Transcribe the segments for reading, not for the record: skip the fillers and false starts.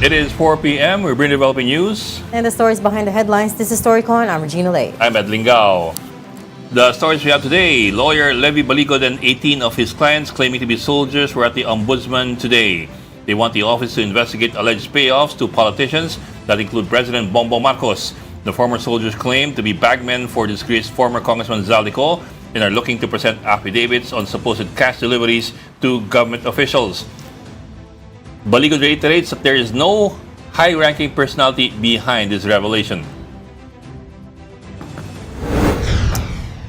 It is 4 p.m. We're bringing developing news. And the stories behind the headlines. This is Storycon. I'm Regina Lay. I'm Ed Lingao. The stories we have today. Lawyer Levy Baligod and 18 of his clients claiming to be soldiers were at the Ombudsman today. They want the office to investigate alleged payoffs to politicians that include President Bongbong Marcos. The former soldiers claim to be bagmen for disgraced former Congressman Zaldico and are looking to present affidavits on supposed cash deliveries to government officials. Baligod reiterates that there is no high-ranking personality behind this revelation.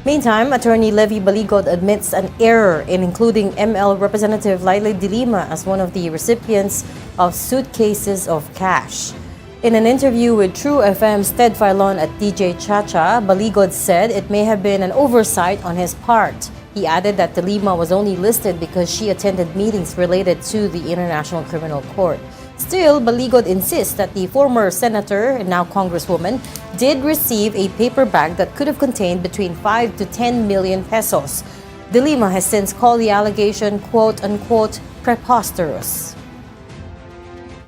Meantime, Attorney Levy Baligod admits an error in including ML Representative Laila De Lima as one of the recipients of suitcases of cash. In an interview with True FM's Ted Filon at DJ Chacha, Baligod said it may have been an oversight on his part. He added that De Lima was only listed because she attended meetings related to the International Criminal Court. Still, Baligod insists that the former senator and now congresswoman did receive a paper bag that could have contained between 5 to 10 million pesos. De Lima has since called the allegation quote-unquote preposterous.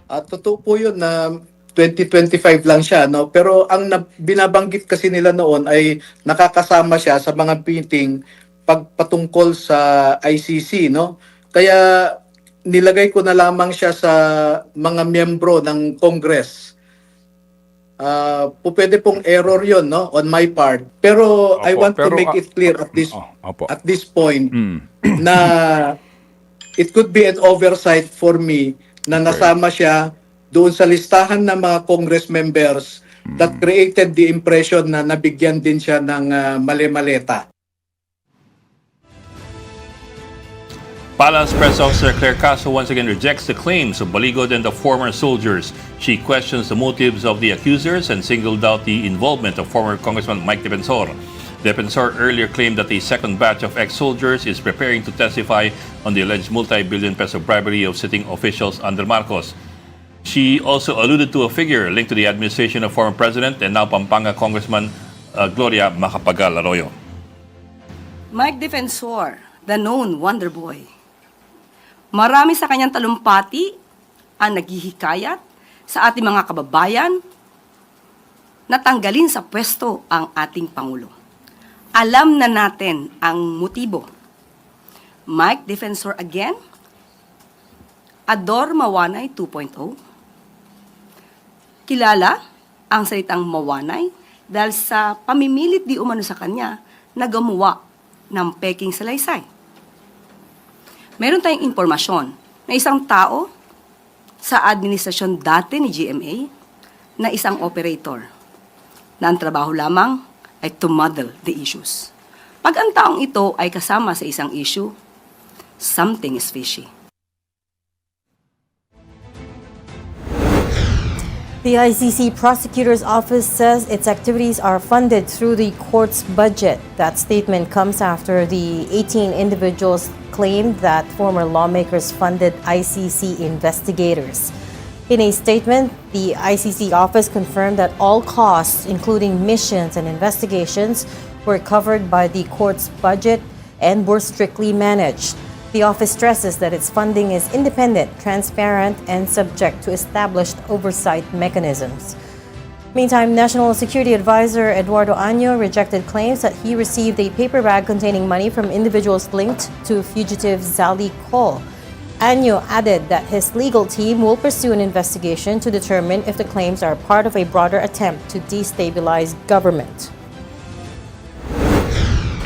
Totoo po yun na 2025 lang siya, no? Pero ang binabanggit kasi nila noon ay nakakasama siya sa mga meeting pagpatungkol sa ICC, no? Kaya nilagay ko na lamang siya sa mga miyembro ng Congress. Pwede pong error yon, no, on my part. Pero I want to make it clear at this point na it could be an oversight for me na nasama siya doon sa listahan ng mga Congress members that created the impression na nabigyan din siya ng mali-maleta. Palace Press Officer Claire Caso once again rejects the claims of Baligod and the former soldiers. She questions the motives of the accusers and singled out the involvement of former Congressman Mike Defensor. Defensor earlier claimed that a second batch of ex-soldiers is preparing to testify on the alleged multi-billion peso bribery of sitting officials under Marcos. She also alluded to a figure linked to the administration of former President and now Pampanga Congressman Gloria Macapagal Arroyo. Mike Defensor, the known Wonder Boy. Marami sa kanyang talumpati ang naghihikayat sa ating mga kababayan na tanggalin sa pwesto ang ating Pangulo. Alam na natin ang motibo. Mike Defensor again, Ador Mawanay 2.0. Kilala ang salitang mawanay dahil sa pamimilit di umano sa kanya na gumawa ng peking salaysay. Meron tayong impormasyon na isang tao sa administrasyon dati ni GMA na isang operator na ang trabaho lamang ay to muddle the issues. Pag ang taong ito ay kasama sa isang issue, something is fishy. The ICC Prosecutor's Office says its activities are funded through the court's budget. That statement comes after the 18 individuals claimed that former lawmakers funded ICC investigators. In a statement, the ICC office confirmed that all costs, including missions and investigations, were covered by the court's budget and were strictly managed. The office stresses that its funding is independent, transparent, and subject to established oversight mechanisms. Meantime, National Security Advisor Eduardo Año rejected claims that he received a paper bag containing money from individuals linked to fugitive Zaldico. Año added that his legal team will pursue an investigation to determine if the claims are part of a broader attempt to destabilize government.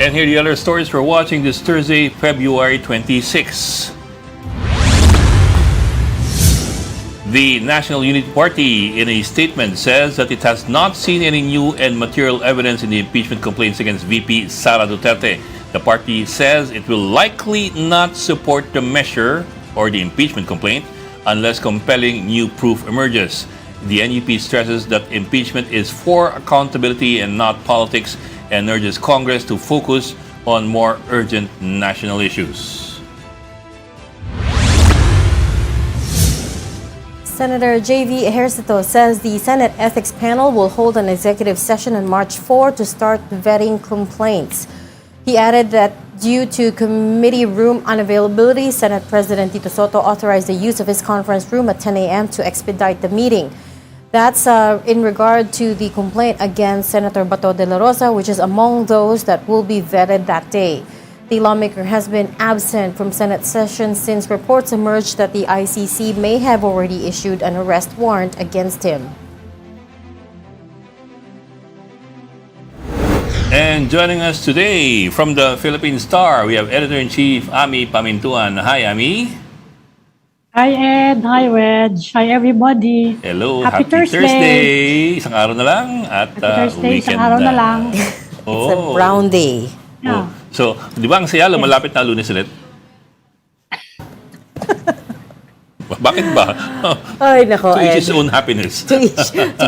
And here are the other stories we're watching this Thursday, February 26. The National Unity Party, in a statement, says that it has not seen any new and material evidence in the impeachment complaints against VP Sara Duterte. The party says it will likely not support the measure or the impeachment complaint unless compelling new proof emerges. The NUP stresses that impeachment is for accountability and not politics, and urges Congress to focus on more urgent national issues. Senator J.V. Ejercito says the Senate Ethics Panel will hold an executive session on March 4 to start vetting complaints. He added that Due to committee room unavailability, Senate President Tito Soto authorized the use of his conference room at 10 a.m. to expedite the meeting. That's in regard to the complaint against Senator Bato de la Rosa, which is among those that will be vetted that day. The lawmaker has been absent from Senate session since reports emerged that the ICC may have already issued an arrest warrant against him. And joining us today from the Philippine Star, we have Editor-in-Chief Ami Pamintuan. Hi, Ami. Hi Ed, hi Reg, hi everybody. Hello, Happy Thursday. Isang araw na lang at Happy Thursday, weekend isang araw na lang. It's a brown day. Yeah. So, di ba ang saya, malapit na Lunes ulit? Bakit ba? Ay, nako, To each Ed. his own happiness. To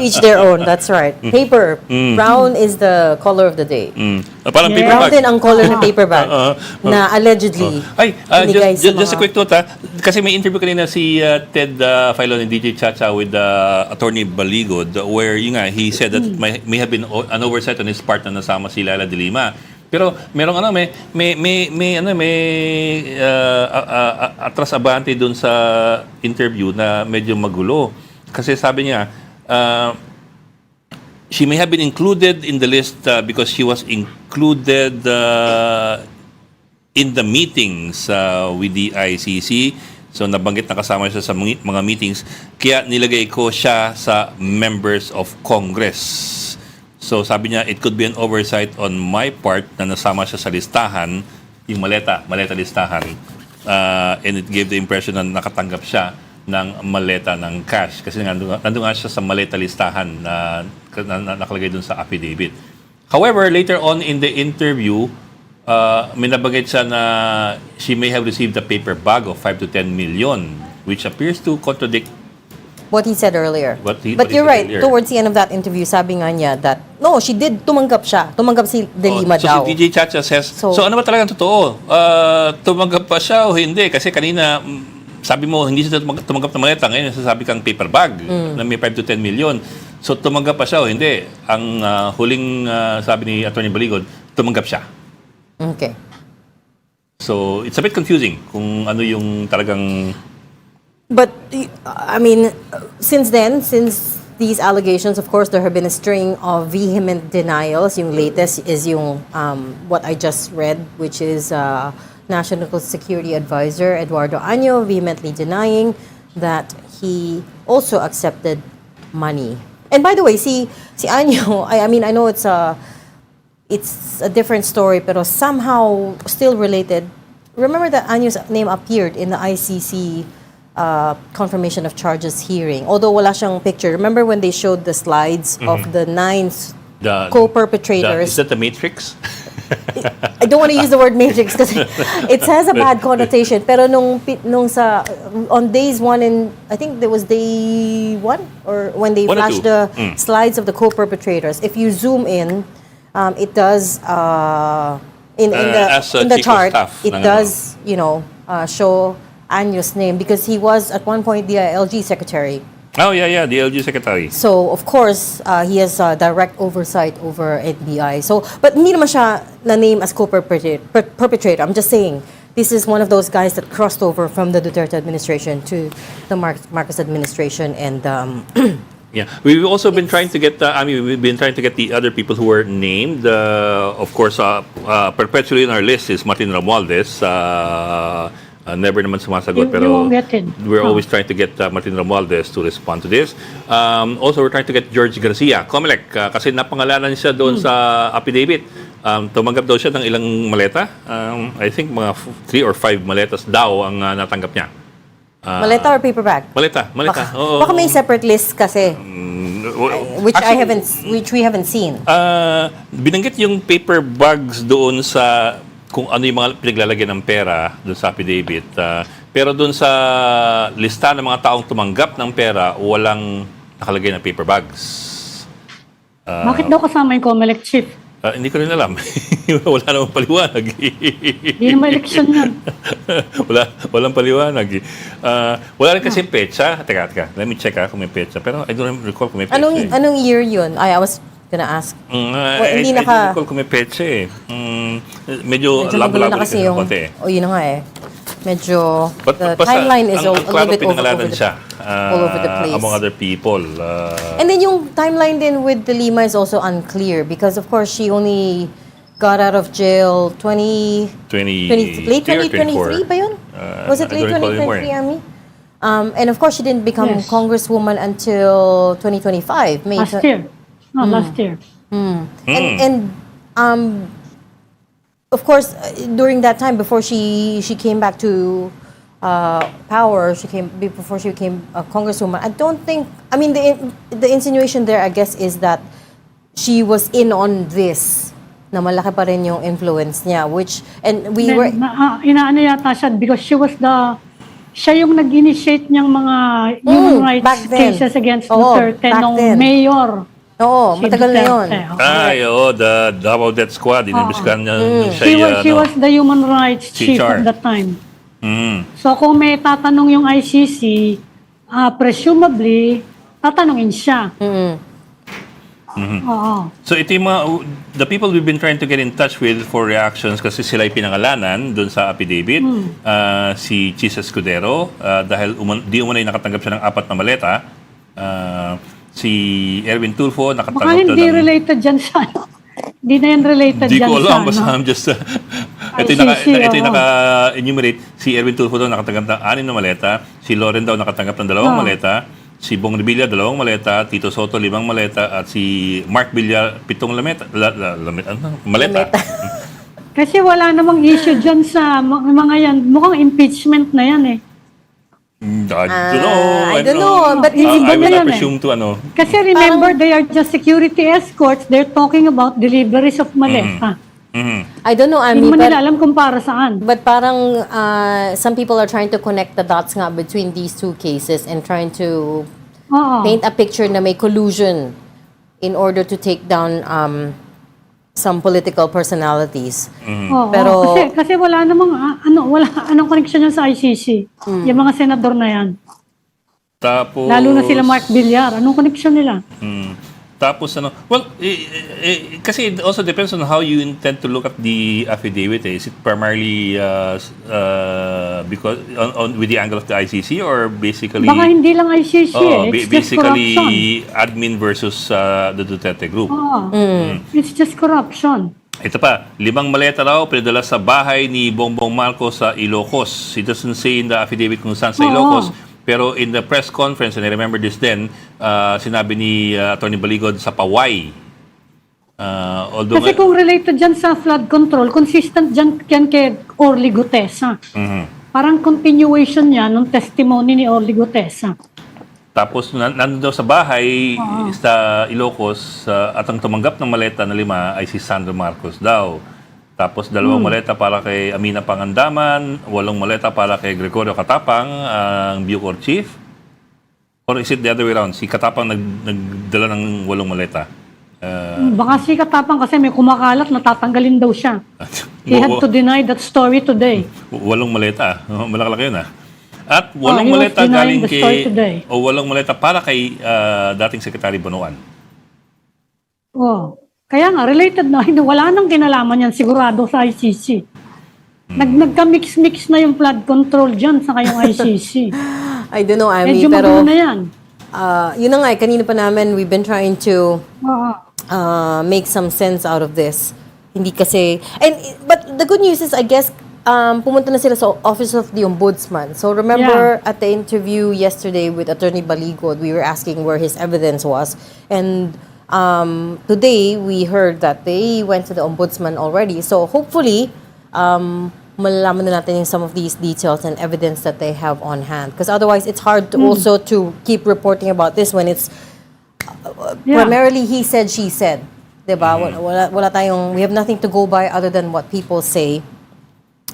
each their own, that's right. Paper, brown is the color of the day. Parang Yeah. paper Brown bag. din ang color ng paper bag na allegedly Ay, binigay sa just a mga- quick note ha. Kasi may interview kanina si Ted Filon and DJ Chacha with Attorney Baligod where yun nga, he said that may have been an oversight on his part na nasama si Laila de Lima. Pero merong atras abante doon sa interview na medyo magulo. Kasi sabi niya, she may have been included in the list because she was included in the meetings with the ICC. So nabanggit na kasama siya sa mga meetings. Kaya nilagay ko siya sa members of Congress. So sabi niya, it could be an oversight on my part na nasama siya sa listahan, yung maleta listahan. And it gave the impression na nakatanggap siya ng maleta ng cash. Kasi nandun nga siya sa maleta listahan na nakalagay dun sa affidavit. However, later on in the interview, may nabanggit siya na she may have received a paper bag of 5 to 10 million, which appears to contradict what he said earlier. What he But you're said right, earlier. towards the end of that interview, sabi nga niya that, no, she did, tumanggap siya. Tumanggap si De Lima so daw. si DJ Chacha says, so So- ano ba talagang totoo? Tumanggap pa siya o hindi? Kasi kanina, sabi mo, hindi siya tumanggap ng maleta. Ngayon, nasasabi kang paper bag na may 5 to 10 million. So, tumanggap pa siya o hindi? Ang huling sabi ni Atty. Baligod, tumanggap siya. Okay. So, it's a bit confusing kung ano yung talagang... But, I mean, since then, since these allegations, of course, there have been a string of vehement denials. Yung latest is yung what I just read, which is National Security Advisor Eduardo Año vehemently denying that he also accepted money. And by the way, si Año, I mean, I know it's a different story, pero somehow still related. Remember that Año's name appeared in the ICC confirmation of charges hearing. Although wala siyang picture. Remember when they showed the slides of the 9 co-perpetrators? Is that the Matrix? I don't want to use the word matrix because it has a bad connotation. Pero on days 1 and I think there was day 1 or when they 1 or flashed 2. the slides of the co-perpetrators. If you zoom in, it does in As the chief of chart. staff It ng does show Año's name because he was at one point the LG secretary. Oh, yeah, the LG secretary. So, of course, he has direct oversight over NBI. So, but hindi naman siya na-name as co-perpetrator. I'm just saying, this is one of those guys that crossed over from the Duterte administration to the Marcos administration. And Yeah, we've also been trying to get. We've been trying to get the other people who were named. Of course, perpetually on our list is Martin Romualdez. Never naman sumasagot, You pero won't get it. we're always trying to get Martin Romualdez to respond to this. Also, we're trying to get George Garcia, Comelec, kasi napangalanan siya doon sa affidavit. Tumanggap daw siya ng ilang maleta. I think mga 3 or 5 maletas daw ang natanggap niya. maleta or paper bag? Maleta. Baka may separate list kasi, which we haven't seen. Binanggit yung paper bags doon sa kung ano yung mga pinaglalagyan ng pera doon sa affidavit. Pero doon sa lista ng mga taong tumanggap ng pera, walang nakalagay na paper bags. Bakit daw kasama yung COMELEC chief? Hindi ko rin alam. Wala namang paliwanag. Hindi naman election yan. Walang paliwanag. Wala rin kasi petsa. Teka. Let me check kung may petsa. Pero I don't recall kung may petsa. Anong year yun? I was gonna ask. Hindi recall kung may petsa eh. Medyo Medyo magulo na labo-labo kasi kasi yung, konti eh. yun na nga eh. Medyo, the Basta, timeline is a ang little klaro bit pinangalanan over siya, all over the place. among other people. And then yung timeline din with the Lima is also unclear because of course she only got out of jail late 2023 ba yun? Was it I late don't recall anymore 2023, Ami? And of course she didn't become Yes. congresswoman until 2025, May. Last year. No, last year. And of course during that time before she came back to power, before she became a congresswoman. I don't think. I mean, the insinuation there, I guess, is that she was in on this. Na malaki pa rin yung influence niya, which and we were. Inaano yata siya because siya yung nag-initiate niyang mga human back rights then. cases against Oo, Duterte back nung then. mayor. Oo, si matagal na yun. Duterte. the Davao Death Squad, inimbestigahan niya nung She was the human rights chief CHR. at that time. Mm. So kung may tatanong yung ICC, presumably, tatanungin siya. Oo. So ito yung the people we've been trying to get in touch with for reactions kasi sila ay pinangalanan doon sa affidavit. Si Chis Escudero, dahil di umano'y nakatanggap siya ng 4 na maleta. Si Erwin Tulfo, Baka nakatanggap hindi ng... related dyan sa Hindi na yan related Di dyan ko alam, sa basta ano. I'm just... ito ICC, yung oo. naka-enumerate. Si Erwin Tulfo daw nakatanggap ng 6 na maleta. Si Loren daw nakatanggap ng 2 maleta. Si Bong Revilla, 2 maleta. Tito Soto, 5 maleta. At si Mark Villar, 7 maleta. Kasi wala namang issue dyan sa mga yan. Mukhang impeachment na yan eh. I don't know, but I iba will na not yan presume to ano. Kasi remember, they are just security escorts. They're talking about deliveries of maleta. I don't know, Hindi Ami, mo but, nila alam kung para saan. but parang some people are trying to connect the dots nga between these two cases and trying to Oo. paint a picture na may collusion in order to take down some political personalities. Oo. Pero- Kasi wala namang, anong connection yan sa ICC? Yung mga senador na yan. Tapos... Lalo na sila Mark Villar. Anong connection nila? Tapos ano, well, kasi it also depends on how you intend to look at the affidavit. Is it primarily because with the angle of the ICC or basically Baka hindi lang ICC It's just basically corruption. admin versus the Duterte group. Oo. It's just corruption. Ito pa, 5 maleta raw pinadala sa bahay ni Bongbong Marcos sa Ilocos. It doesn't say in the affidavit kung saan sa Oo. Ilocos. Pero in the press conference, and I remember this then, sinabi ni Atty. Baligod sa Paway. Although Kasi kung related dyan sa flood control, consistent dyan yan kay Orly Gutesa. Parang continuation yan ng testimony ni Orly Gutesa. tapos nandun daw sa bahay sa Ilocos at ang tumanggap ng maleta na 5 ay si Sandro Marcos daw. Tapos 2 maleta para kay Amina Pangandaman, 8 maleta para kay Gregorio Katapang, ang Bucor Chief. Or is it the other way around? Si Katapang nagdala ng 8 maleta. Baka si Katapang kasi may kumakalat, natatanggalin daw siya. He had to deny that story today. 8 maleta. Malaki yun At 8 he was maleta denying galing the story today. o 8 maleta para kay dating Secretary Bonoan. Oh. Kaya nga, related na. Wala nang kinalaman yan sigurado sa ICC. Nagka-mix-mix na yung flood control dyan sa kayong ICC. I don't know, Ami, Medyo pero magulo na yan. yun na nga, kanina pa namin, we've been trying to Oo. make some sense out of this. Hindi kasi, but the good news is, I guess, pumunta na sila sa Office of the Ombudsman. So remember at the interview yesterday with Attorney Baligod, we were asking where his evidence was. And today, we heard that they went to the Ombudsman already. So hopefully, malalaman na natin yung some of these details and evidence that they have on hand. Because otherwise, it's hard to also to keep reporting about this when it's primarily he said, she said. Diba? Wala tayong, we have nothing to go by other than what people say.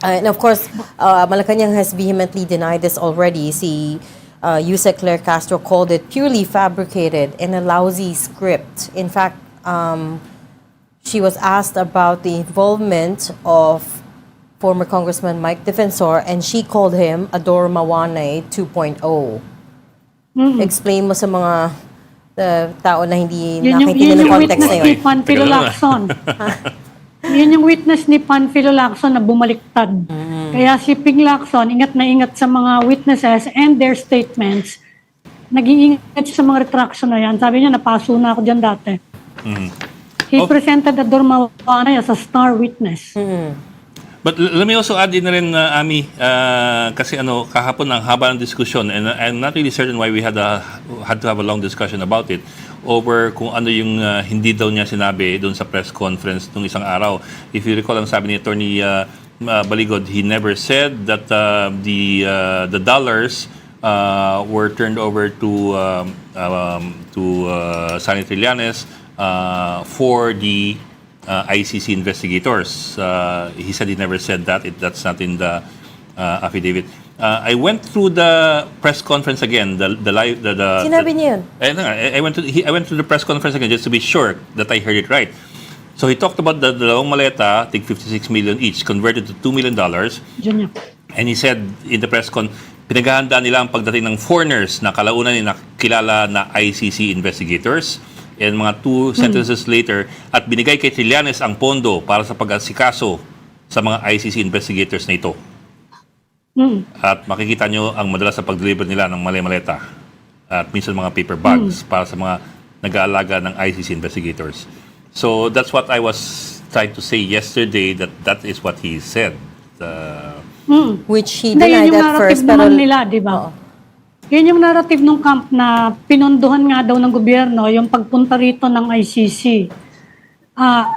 And of course, Malacanang has vehemently denied this already. Si Yusek Claire Castro called it purely fabricated and a lousy script. In fact, she was asked about the involvement of former Congressman Mike Defensor, and she called him Ador Mawane 2.0. Explain mo sa mga tao na hindi Yun nakikinig ng yung context witness na ni yun. Panfilo Teka lang, Lacson. Yun yung witness ni Panfilo Lacson na bumaliktad. Kaya si Ping Lacson, ingat na ingat sa mga witnesses and their statements. Nag-iingat siya sa mga retraction na yan. Sabi niya, napaso na ako dyan dati. He presented Ador Mawanay as a star witness. But let me also add in na rin, Ami, kasi kahapon ang haba ng diskusyon, and I'm not really certain why we had to have a long discussion about it over kung ano yung hindi daw niya sinabi doon sa press conference nung isang araw. If you recall, ang sabi ni Attorney Baligod, he never said that the dollars were turned over to Senator Trillanes for the ICC investigators. He said he never said that. That's not in the affidavit. I went through the press conference again. The Sinabi niya yun? I went through the press conference again just to be sure that I heard it right. So he talked about the dalawang maleta, I think 56 million each, converted to $2 million. Diyan niya. And he said in the press con, pinaghahandaan nila ang pagdating ng foreigners na kalaunan ni nakilala na ICC investigators. And mga 2 sentences later, at binigay kay Trillanes ang pondo para sa pag-asikaso sa mga ICC investigators na ito. At makikita nyo ang madalas sa pag-deliver nila ng maleta at minsan mga paper bags para sa mga nag-aalaga ng ICC investigators. So that's what I was trying to say yesterday, that is what he said. Which he Hindi, denied yun yung at narrative first. naman Pero, nila, di ba? Oo. Yun yung narrative ng camp na pinondohan nga daw ng gobyerno yung pagpunta rito ng ICC.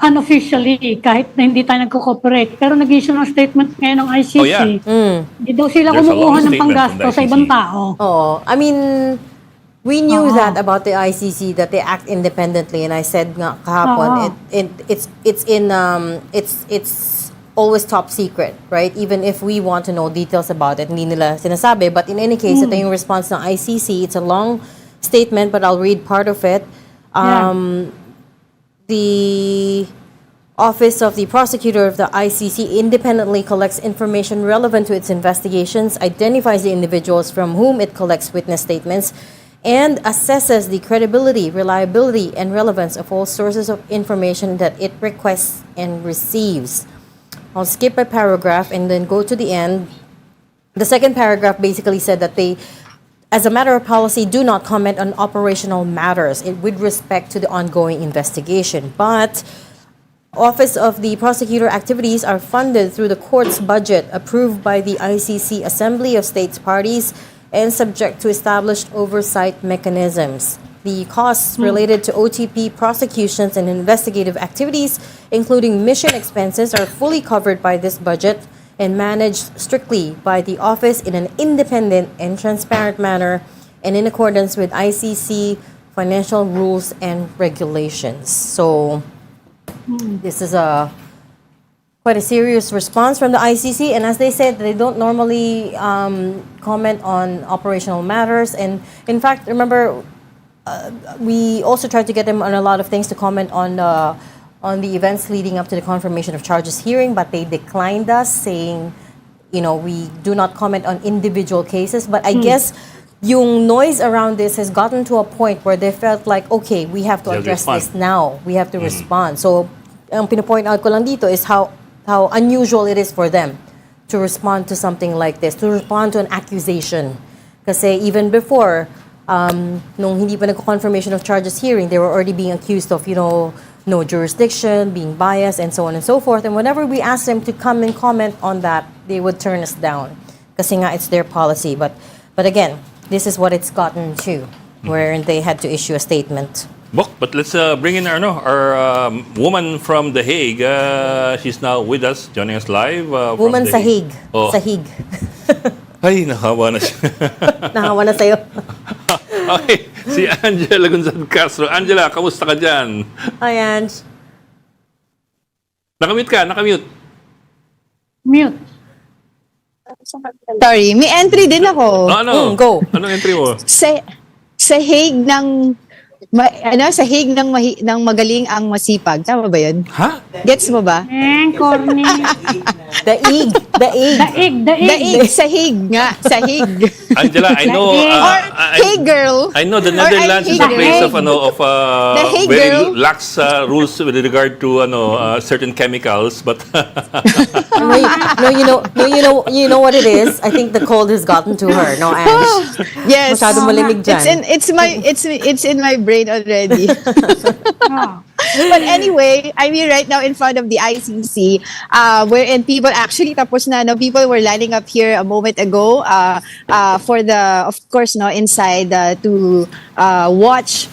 Unofficially, kahit na hindi tayo nagko-cooperate. Pero nag-issue ng statement ngayon ng ICC. Oh, yeah. Hindi daw sila There's a long kumukuha ng statement panggasto from the sa ibang ICC. tao. Oo. I mean, we knew Oo. that about the ICC, that they act independently, and I said nga kahapon, it's always top secret, right? Even if we want to know details about it, hindi nila sinasabi. But in any case, ito yung response ng ICC. It's a long statement, but I'll read part of it. The Office of the Prosecutor of the ICC independently collects information relevant to its investigations, identifies the individuals from whom it collects witness statements, and assesses the credibility, reliability, and relevance of all sources of information that it requests and receives. I'll skip a paragraph and then go to the end. The second paragraph basically said that they, as a matter of policy, do not comment on operational matters with respect to the ongoing investigation. But Office of the Prosecutor activities are funded through the court's budget approved by the ICC Assembly of States Parties and subject to established oversight mechanisms. The costs related to OTP prosecutions and investigative activities, including mission expenses, are fully covered by this budget and managed strictly by the office in an independent and transparent manner and in accordance with ICC financial rules and regulations. So, this is quite a serious response from the ICC, and as they said, they don't normally comment on operational matters. And in fact, remember, we also tried to get them on a lot of things to comment on the events leading up to the confirmation of charges hearing, but they declined us, saying, we do not comment on individual cases. But I guess yung noise around this has gotten to a point where they felt like, okay, we have to They have to address respond. this now. We have to respond. So, ang pinapoint out ko lang dito is how unusual it is for them to respond to something like this, to respond to an accusation. Kasi even before, nung hindi pa nagko-confirmation of charges hearing, they were already being accused of, no jurisdiction, being biased, and so on and so forth. And whenever we asked them to come and comment on that, they would turn us down. Kasi nga, it's their policy. But again, this is what it's gotten to, where they had to issue a statement. But let's bring in our woman from The Hague. She's now with us, joining us live. From Woman The sa Hague. Oh. Sahig. Ay, nahawa na siya. Nahawa na sa'yo. Okay, si Angela Gonzalo Castro. Angela, kamusta ka dyan? Hi, Ange. Nakamute ka, nakamute. Mute. Sorry, may entry din ako. Ano? Go. Anong entry mo? Sa Hague ng sahig ng magaling ang masipag. Tama ba yun? Ha? Gets mo ba? Corny. Daig. Daig. Sahig nga. Sahig. Angela, I know. Or, hey girl. I know the Or, Netherlands is a hey place girl. of The hey very girl. lax rules with regard to certain chemicals, but You know what it is? I think the cold has gotten to her. No, Ange. Yes. Masyadong malamig dyan. It's in my brain already. Oh. But anyway, I mean, right now in front of the ICC, wherein people actually tapos na, no, people were lining up here a moment ago for of course, no, inside to watch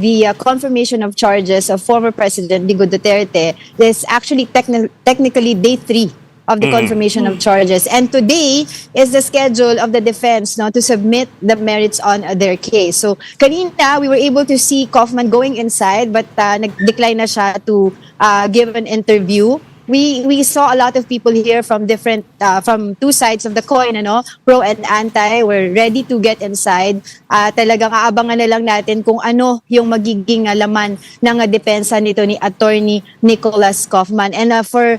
the confirmation of charges of former President Digo Duterte. This actually technically day 3 of the confirmation of charges. And today is the schedule of the defense, no, to submit the merits on their case. So kanina, we were able to see Kaufman going inside, but nag-decline na siya to give an interview. We saw a lot of people here from different from two sides of the coin, pro and anti. We're ready to get inside. Talagang aabangan na lang natin kung ano yung magiging laman ng depensa nito ni Attorney Nicholas Kaufman. And for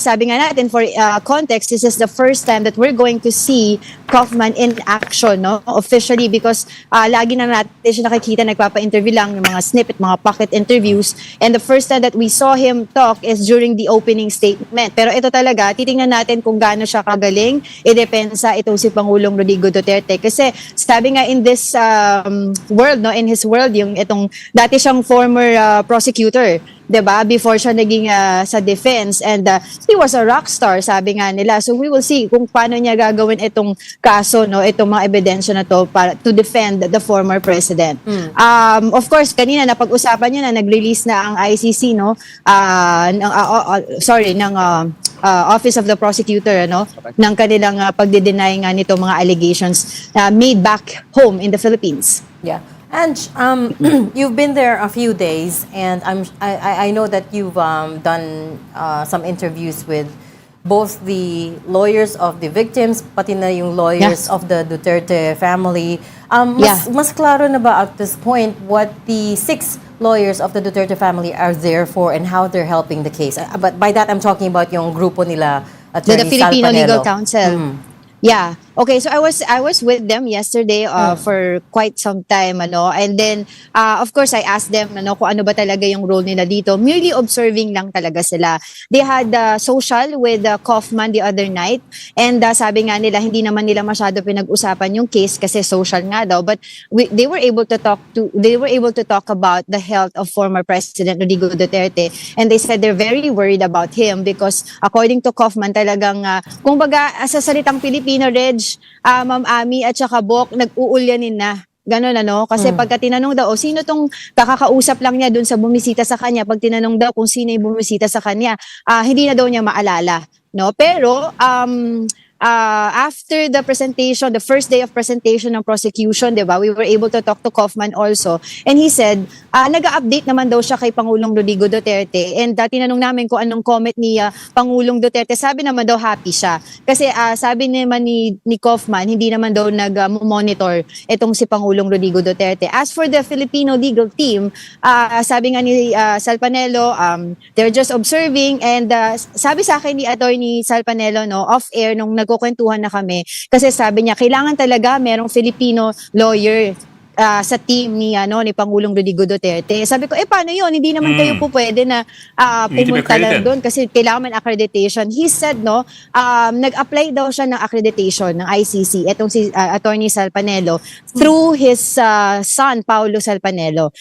sabi nga natin, for context, this is the first time that we're going to see Kaufman in action, no, officially, because lagi na natin siya nakikita nagpapa-interview lang, yung mga snippet, mga pocket interviews. And the first time that we saw him talk is during the opening statement. Pero ito talaga, titingnan natin kung gaano siya kagaling idepensa itong si Pangulong Rodrigo Duterte. Kasi sabi nga in this world, no, in his world, yung itong dati siyang former prosecutor, 'di ba? Before siya naging sa defense, and he was a rock star, sabi nga nila. So we will see kung paano niya gagawin itong kaso, no, itong mga ebidensya na to para to defend the former president. Of course, kanina napag-usapan niya na nag-release na ang ICC, no, ng Office of the Prosecutor, no, ng kanilang pagde-deny nga nito mga allegations made back home in the Philippines. Yeah. And you've been there a few days, and I know that you've done some interviews with both the lawyers of the victims, pati na yung lawyers of the Duterte family. Mas klaro na ba at this point what the 6 lawyers of the Duterte family are there for and how they're helping the case? But by that, I'm talking about yung grupo nila, Attorney The Filipino Sal Legal Panelo. Council. Yeah. Okay, so I was with them yesterday for quite some time, and then of course I asked them kung ano ba talaga yung role nila dito. Merely observing lang talaga sila. They had social with Kaufman the other night, and sabi nga nila hindi naman nila masyado pinag-usapan yung case kasi social nga daw, but they were able to talk about the health of former President Rodrigo Duterte, and they said they're very worried about him because according to Kaufman talagang kung baga sa salitang Pilipino, Reg, Ma'am Ami at saka Bok, nag-uulyanin na. Ganon, Kasi pagka tinanong daw, sino tong kakakausap lang niya dun sa bumisita sa kanya, pag tinanong daw kung sino yung bumisita sa kanya, hindi na daw niya maalala. No? Pero, after the presentation, the first day of presentation ng prosecution, diba, we were able to talk to Kaufman also. And he said, nag-update naman daw siya kay Pangulong Rodrigo Duterte. And tinanong namin kung anong comment ni Pangulong Duterte. Sabi naman daw happy siya. Kasi sabi naman ni Kaufman, hindi naman daw nag-monitor itong si Pangulong Rodrigo Duterte. As for the Filipino legal team, sabi nga ni Sal Panelo, they're just observing. And sabi sa akin ni Attorney Sal Panelo, off-air, nung nagkukwentuhan na kami, kasi sabi niya, kailangan talaga merong Filipino lawyer sa team ni Pangulong Rodrigo Duterte. Sabi ko, paano yun? Hindi naman kayo po pwede na pumunta lang doon kasi kailangan man accreditation. He said, nag-apply daw siya ng accreditation ng ICC, etong si Attorney Sal Panelo, through his son, Paulo Sal Panelo.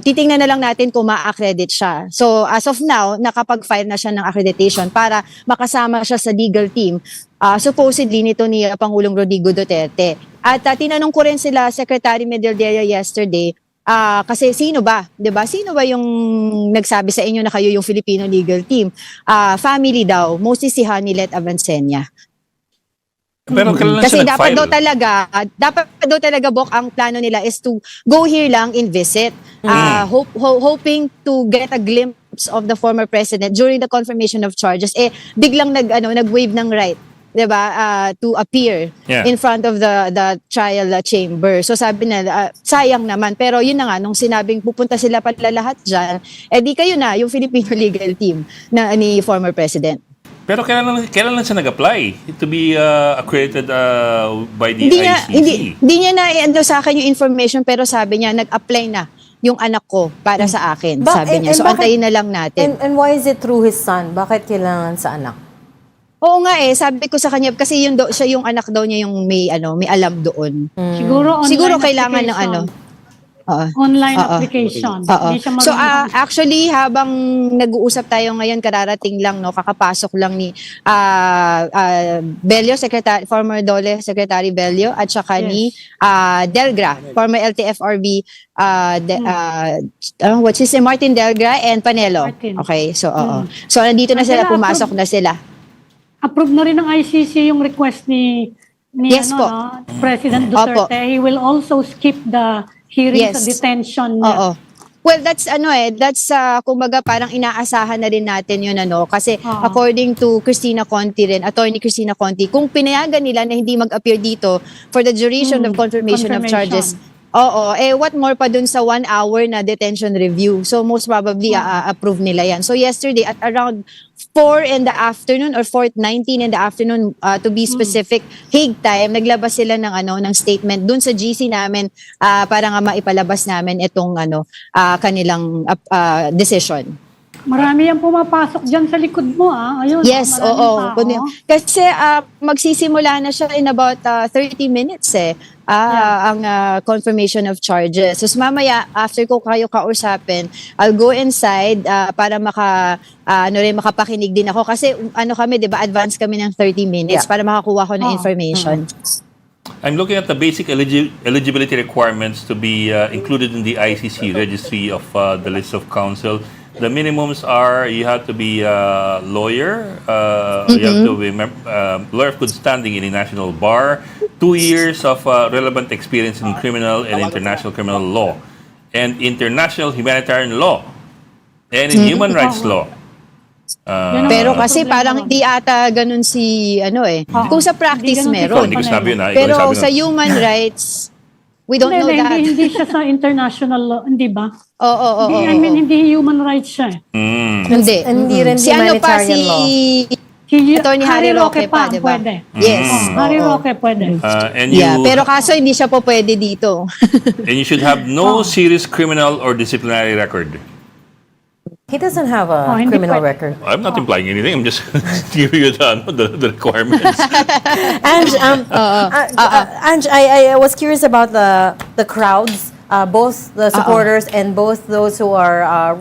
Titingnan na lang natin kung ma-accredit siya. So, as of now, nakapag-file na siya ng accreditation para makasama siya sa legal team, supposedly nito ni Pangulong Rodrigo Duterte. At tinanong ko rin sila, Secretary Medellera yesterday, kasi sino ba? 'Di ba? Sino ba yung nagsabi sa inyo na kayo yung Filipino legal team? Family daw, mostly si Hanilet Avancenia. Pero kailan Kasi siya dapat nag-file? daw talaga, Bok, ang plano nila is to go here lang in visit. Hoping to get a glimpse of the former president during the confirmation of charges. Biglang nag-wave ng right 'di ba, to appear Yeah. in front of the trial chamber. So sabi na sayang naman, pero yun na nga nung sinabing pupunta sila pala lahat diyan, di kayo na yung Filipino legal team na ni former president. Pero kailan lang siya nag-apply to be accredited by the Hindi niya ICC? hindi niya na sa akin yung information, pero sabi niya nag-apply na yung anak ko para sa akin, sabi niya. So antayin na lang natin. And why is it through his son? Bakit kailangan sa anak? Oo nga sabi ko sa kanya kasi siya yung anak daw niya yung may alam doon. Siguro kailangan ng application. Oo. Online Oo. application. Oo. Hindi siya So marunong. actually habang nag-uusap tayo ngayon, kararating lang kakapasok lang ni Bello, former DOLE Secretary Bello, at saka Yes. ni Delgra, former LTFRB what's his name, Martin Delgra and Panelo. Martin. Okay, so oo. So nandito na sila, Kaya pumasok na sila. Approve na rin ng ICC yung request ni Yes po. President Opo. Duterte. He will also skip the hearing Yes. sa detention niya. Oo. Well, that's kumbaga parang inaasahan na rin natin yun kasi Oo. according to Attorney Christina Conti, kung pinayagan nila na hindi mag-appear dito for the duration of confirmation of charges, what more pa dun sa 1 hour na detention review. So most probably approve nila yan. So yesterday at around 4 in the afternoon or 4:19 in the afternoon to be specific, Hague time, naglabas sila ng statement dun sa GC namin para nga maipalabas namin itong kanilang decision. Marami yung pumapasok dyan sa likod mo, Ayun, Yes, maraming oo. tao. Kasi magsisimula na siya in about 30 minutes ang confirmation of charges. So mamaya, after ko kayo kausapin, I'll go inside para makapakinig din ako. Kasi kami, di ba, advance kami ng 30 minutes para makakuha ko ng information. I'm looking at the basic eligibility requirements to be included in the ICC registry of the list of counsel. The minimums are you have to be a lawyer, you have to be lawyer of good standing in a national bar, 2 years of relevant experience in criminal and international criminal law, and international humanitarian law, and in human rights law. Pero kasi parang hindi ata ganun si kung sa practice Hindi ganun si meron. Hindi ko sinabi yun, ikaw Pero yung sabi sa nun. human rights, we don't know that. Hindi siya sa international law, hindi ba? Oo. Hindi human rights siya. Hindi. Hindi rin Si humanitarian law. Attorney Harry Roque pa, di ba? Pwede. Yes. Harry Roque pwede. And you Pero kaso hindi siya po pwede dito. and you should have no serious criminal or disciplinary record. He doesn't have a hindi criminal pwede. record. I'm not implying anything. I'm just giving you the requirements. Ange, Ange, I was curious about the crowds, both the supporters and both those who are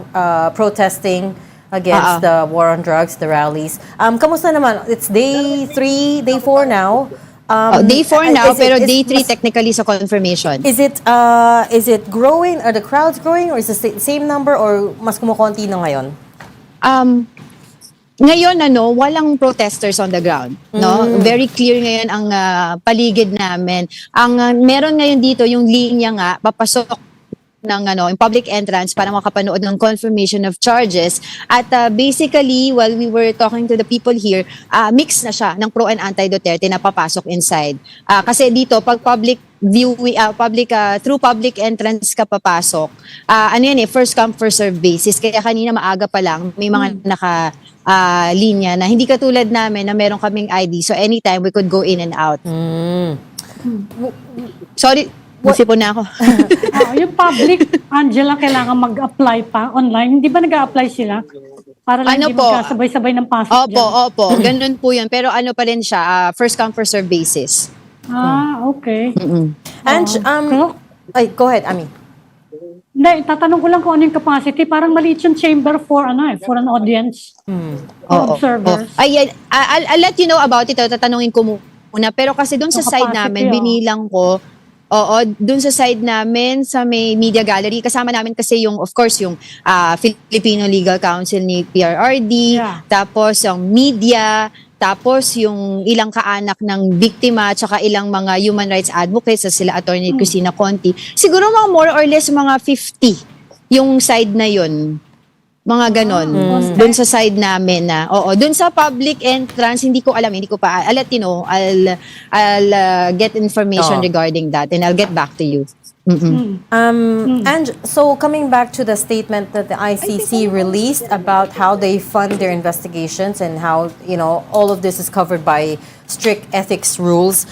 protesting against the war on drugs, the rallies. Kamusta naman? It's day 3, day 4 now. Day 4 now, pero day 3 mas- technically sa confirmation. Is it growing? Are the crowds growing, or is it the same number, or mas kumukonti na ngayon? Ngayon walang protesters on the ground, no? Very clear ngayon ang paligid namin. Ang meron ngayon dito yung linya nga papasok ng yung public entrance para makapanood ng confirmation of charges, at basically while we were talking to the people here, mix na siya ng pro and anti Duterte na papasok inside. Kasi dito pag public view through public entrance ka papasok, first come first serve basis, kaya kanina maaga pa lang may mga linya na hindi katulad namin na meron kaming ID, so anytime we could go in and out. Sorry, po na ako. Yung public, Angela, kailangan mag-apply pa online. Hindi ba nag-a-apply sila? Para lang hindi magkasabay-sabay ng pasok dyan. Opo. Ganun po yun. Pero pa rin siya, first come, first serve basis. Okay. Ange, go ahead, Ami. Hindi, tatanong ko lang kung ano yung capacity. Parang maliit yung chamber for for an audience. For observers. I'll let you know about it. Tatanungin ko muna. Pero kasi doon sa Yung side capacity, namin, binilang ko, doon sa side namin, sa may media gallery, kasama namin kasi of course, yung Filipino Legal Council ni PRRD, tapos yung media, tapos yung ilang kaanak ng biktima, tsaka ilang mga human rights advocates, sila Attorney Christina Conti. Siguro more or less mga 50 yung side na yun. Mga ganon. Doon sa side namin na, oo, doon sa public entrance, hindi ko alam, hindi ko pa, I'll let you know, I'll get information regarding that and I'll get back to you. And so coming back to the statement that the ICC released about how they fund their investigations and how, you know, all of this is covered by strict ethics rules.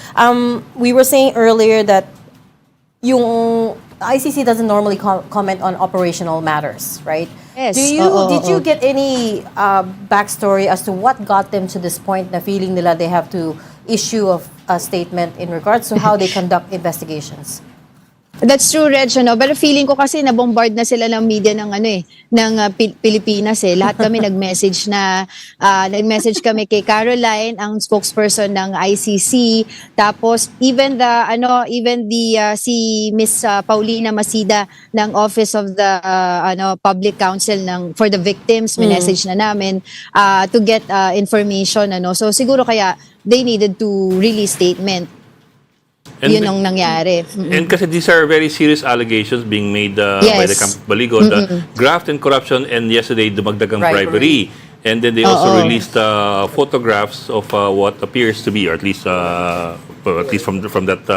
We were saying earlier that yung ICC doesn't normally comment on operational matters, right? Yes. Did you get any backstory as to what got them to this point na feeling nila they have to issue a statement in regards to how they conduct investigations? That's true, Reg, ano? Pero feeling ko kasi na-bombard na sila ng media ng Pilipinas eh. Lahat kami nag-message kami kay Caroline, ang spokesperson ng ICC. Tapos even si Miss Paulina Masida ng Office of the Public Counsel for the victims, message na namin to get information, ano. So siguro kaya they needed to release statement. Yun ang nangyari. And kasi these are very serious allegations being made by the Camp Baligo, the graft and corruption, and yesterday dumagdag ang bribery. And then they also released photographs of what appears to be, or at least from that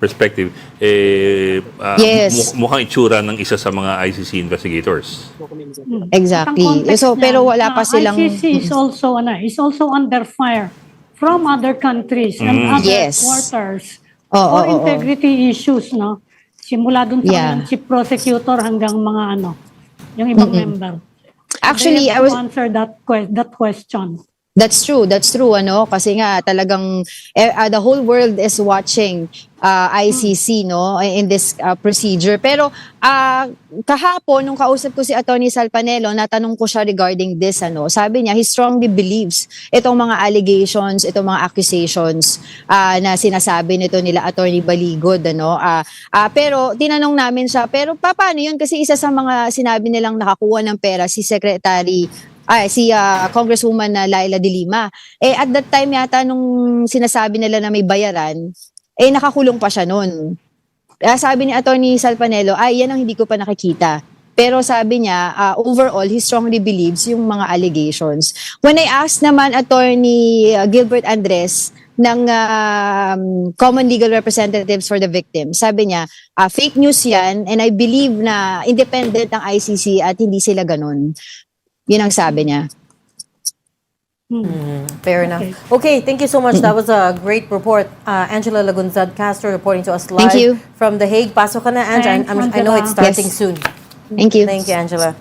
perspective, mukhang itsura ng isa sa mga ICC investigators. Exactly. So pero wala pa silang ICC is also under fire from other countries and other quarters. For integrity issues, no? Simula dun sa chief prosecutor hanggang mga yung ibang member. Actually, I was answer that question. That's true, ano, kasi nga talagang the whole world is watching ICC, no, in this procedure. Pero kahapon nung kausap ko si Attorney Salpanelo, natanong ko siya regarding this, ano. Sabi niya he strongly believes itong mga allegations, itong mga accusations na sinasabi nito nila Attorney Baligod, ano. Pero tinanong namin siya, pero paano yun, kasi isa sa mga sinabi nilang nakakuha ng pera si Congresswoman na Laila de Lima. At that time yata nung sinasabi nila na may bayaran, nakakulong pa siya noon. Sabi ni Attorney Salpanelo, yan ang hindi ko pa nakikita. Pero sabi niya, overall, he strongly believes yung mga allegations. When I asked naman Attorney Gilbert Andres ng Common Legal Representatives for the Victims, sabi niya, fake news yan, and I believe na independent ang ICC at hindi sila ganun. Yun ang sabi niya. Fair enough. Okay, thank you so much. That was a great report. Angela Lagunzad Castro reporting to us live from The Hague. Pasok ka na, Angela. I know it's starting soon. Thank you. Thank you, Angela.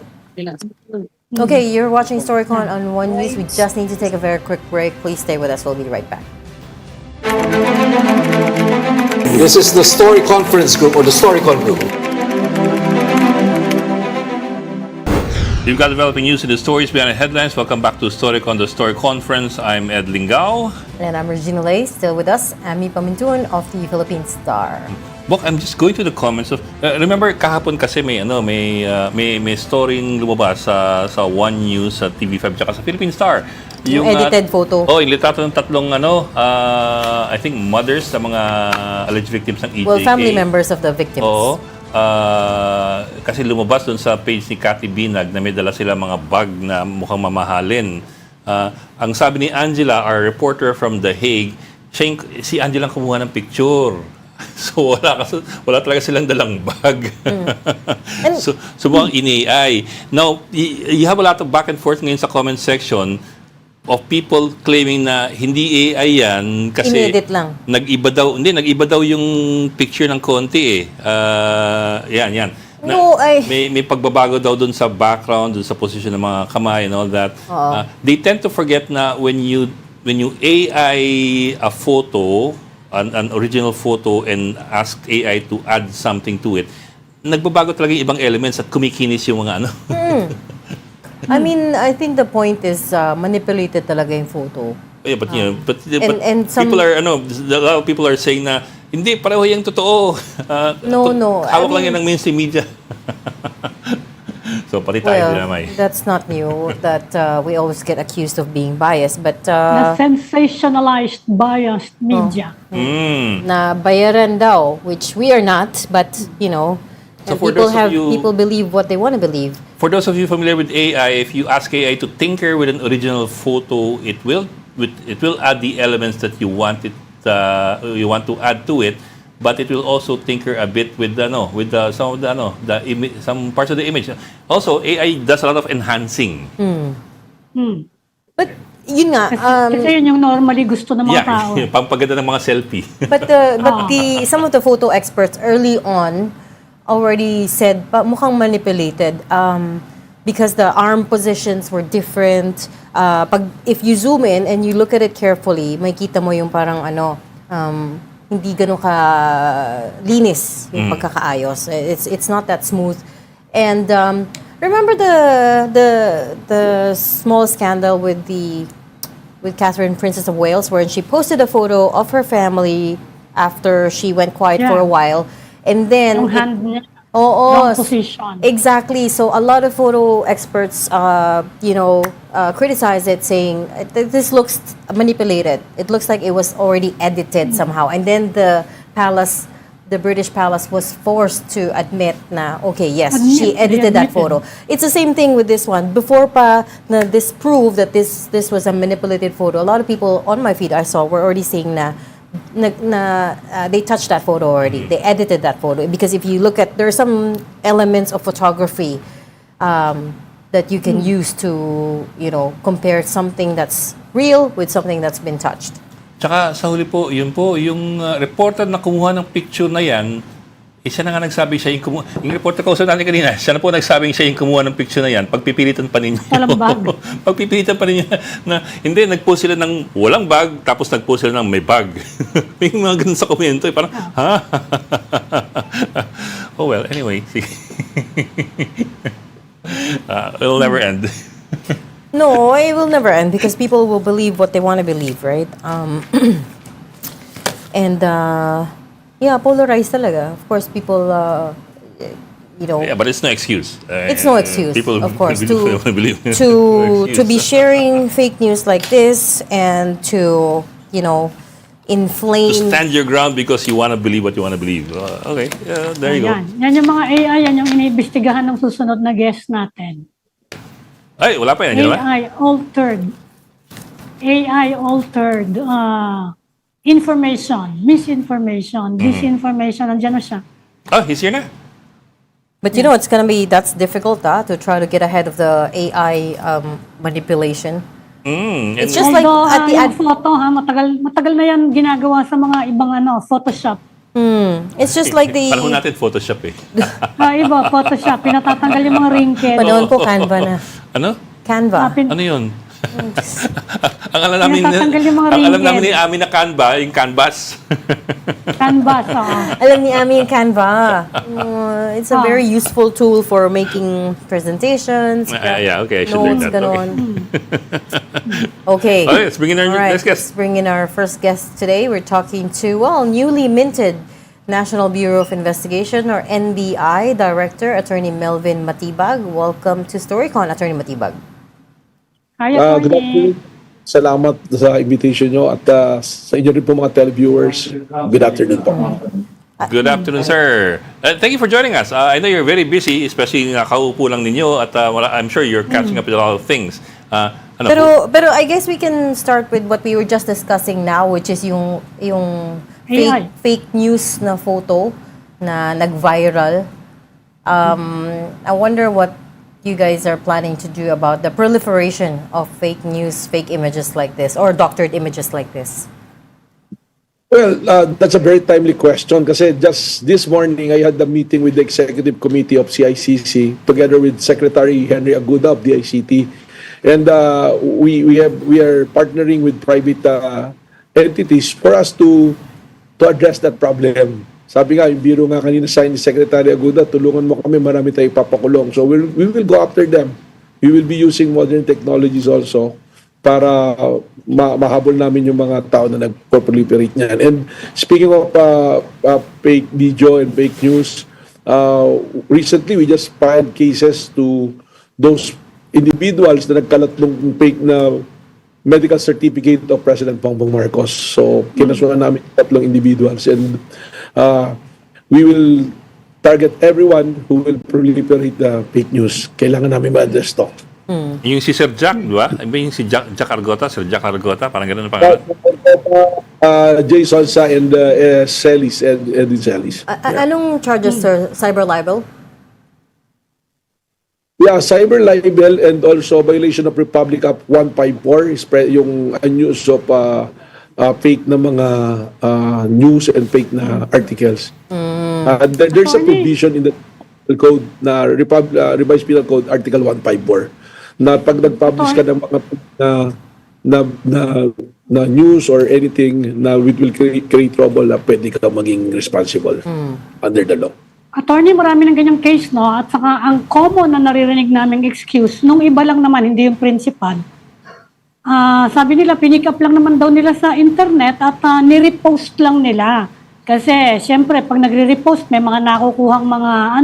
Okay, you're watching StoryCon on One News. We just need to take a very quick break. Please stay with us. We'll be right back. This is the Story Conference Group, or the StoryCon Group. You've got developing news in the stories behind the headlines. Welcome back to StoryCon, the Story Conference. I'm Ed Lingao. And I'm Regina Lay. Still with us, Ami Pamintuan of the Philippine Star. Bok, I'm just going to the comments of. Remember kahapon kasi may storying lumabas sa One News sa TV5 tsaka sa Philippine Star. Yung edited photo. Yung litrato ng tatlong I think mothers sa mga alleged victims ng EJK. Well, family members of the victims. Oo. Kasi lumabas dun sa page ni Cathy Binag na may dala sila mga bag na mukhang mamahalin. Ang sabi ni Angela, our reporter from The Hague, si Angela ang kumuha ng picture. So wala talaga silang dalang bag. So mukhang in-AI. Now, you have a lot of back and forth ngayon sa comment section of people claiming na hindi AI yan kasi inedit lang. Nag-iba daw yung picture ng konti yan. May pagbabago daw dun sa background, dun sa position ng mga kamay and all that. They tend to forget na when you AI a photo, an original photo, and ask AI to add something to it, nagbabago talaga yung ibang elements at kumikinis yung mga I mean, I think the point is manipulated talaga yung photo. Yeah, but people are a lot of people are saying na hindi pareho yung totoo. No. Hawak lang yan ng mainstream media. So pati tayo dinamay. That's not new that we always get accused of being biased, but The sensationalized, biased media. na bayaran daw, which we are not, but you know, So and people believe what they want to believe. For those of you familiar with AI, if you ask AI to tinker with an original photo, it will add the elements that you want to add to it, but it will also tinker a bit with some of some parts of the image. Also, AI does a lot of enhancing. But yun nga, Kasi yun yung normally gusto ng mga tao. Pampaganda ng mga selfie. but some of the photo experts early on already said mukhang manipulated because the arm positions were different. If you zoom in and you look at it carefully, makita mo yung parang hindi ganun ka linis yung pagkakaayos. It's not that smooth. And remember the small scandal with Catherine, Princess of Wales, where she posted a photo of her family after she went quiet for a while, and then Yung hand niya, Oo, wrong position. exactly. So a lot of photo experts, criticize it, saying this looks manipulated. It looks like it was already edited somehow. And then the British Palace was forced to admit na, okay, yes, she edited that photo. It's the same thing with this one. Before pa na this proved that this was a manipulated photo, a lot of people on my feed I saw were already saying na they touched that photo already. They edited that photo. Because if you look at, there are some elements of photography that you can use to, compare something that's real with something that's been touched. Tsaka sa huli po, yung reporter na kumuha ng picture na yan, siya na nga nagsabi siya yung kumuha. Yung reporter ko sa natin kanina, siya na po nagsabing siya yung kumuha ng picture na yan. Pagpipilitan pa ninyo. Walang bag. Pagpipilitan pa ninyo na, hindi, nagpost sila ng walang bag, tapos nagpost sila ng may bag. Yung mga ganun sa komento, parang, ha? Oh well, anyway. It'll never end. No, it will never end because people will believe what they want to believe, right? Polarized talaga. Of course, people, Yeah, but it's no excuse. It's no excuse, People of course, believe to be sharing fake news like this and to, inflame. To stand your ground because you want to believe what you want to believe. Okay, there you go. Yan yung mga AI, yan yung iniimbestigahan ng susunod na guest natin. Ay, wala pa yan. Yun ba? AI altered information, misinformation, disinformation, nandiyan na siya. Oh, he's here na. But that's difficult to try to get ahead of the AI manipulation. It's just like Although, at the yung photo, matagal na yan ginagawa sa mga ibang Photoshop. it's just like the Panahon natin Photoshop eh. Iba, Photoshop, pinatatanggal yung mga wrinkles. panahon ko Canva na. Ano? Canva. Ano yun? ang alam namin Pinatatanggal yung mga ang alam wrinkles. namin ni Ami na Canva, yung canvas. Canvas, oo. Alam ni Ami yung Canva. It's a very useful tool for making presentations. Yeah, okay, I should learn notes, that. ganon. Okay. Okay, let's bring in our next guest. Let's bring in our first guest today. We're talking to, newly minted National Bureau of Investigation, or NBI, Director, Attorney Melvin Matibag. Welcome to StoryCon, Attorney Matibag. Hi, Good Attorney. afternoon. Salamat sa invitation nyo at sa inyo rin po mga televiewers. Good afternoon po. Good afternoon, sir. Thank you for joining us. I know you're very busy, especially nakaupo lang ninyo at I'm sure you're catching up with a lot of things. Pero I guess we can start with what we were just discussing now, which is yung AI. fake news na photo na nag-viral. I wonder what you guys are planning to do about the proliferation of fake news, fake images like this, or doctored images like this. Well, that's a very timely question kasi just this morning I had a meeting with the Executive Committee of CICC together with Secretary Henry Aguda of the ICT. And we are partnering with private entities for us to address that problem. Sabi nga, yung biro nga kanina sa ni Secretary Aguda, tulungan mo kami, marami tayo papakulong. So we will go after them. We will be using modern technologies also para mahabol namin yung mga tao na nag-proliferate niyan. And speaking of fake video and fake news, recently we just filed cases to those individuals na nagkalat ng fake na medical certificate of President Bongbong Marcos. So, kinasuhan namin 3 individuals and we will target everyone who will proliferate the fake news. Kailangan namin ma-address to. Yung si Sir Jack, di ba? Iba yung si Jack Argota, Sir Jack Argota, parang ganun ang pangalan. Jason Sa and Celis and Edwin Celis. Anong charges, sir? Cyber libel? Yeah, cyber libel and also violation of Republic Act 154 spread yung news of fake na mga news and fake na articles. There's a provision in the code na revised penal code article 154 na pag nag-publish ka ng mga na news or anything na which will create trouble, pwede ka maging responsible under the law. Attorney, marami ng ganyang case, no? At saka ang common na naririnig naming excuse, nung iba lang naman, hindi yung principal. Sabi nila, pinick up lang naman daw nila sa internet at nirepost lang nila. Kasi, syempre, pag nagre-repost, may mga nakukuhang mga,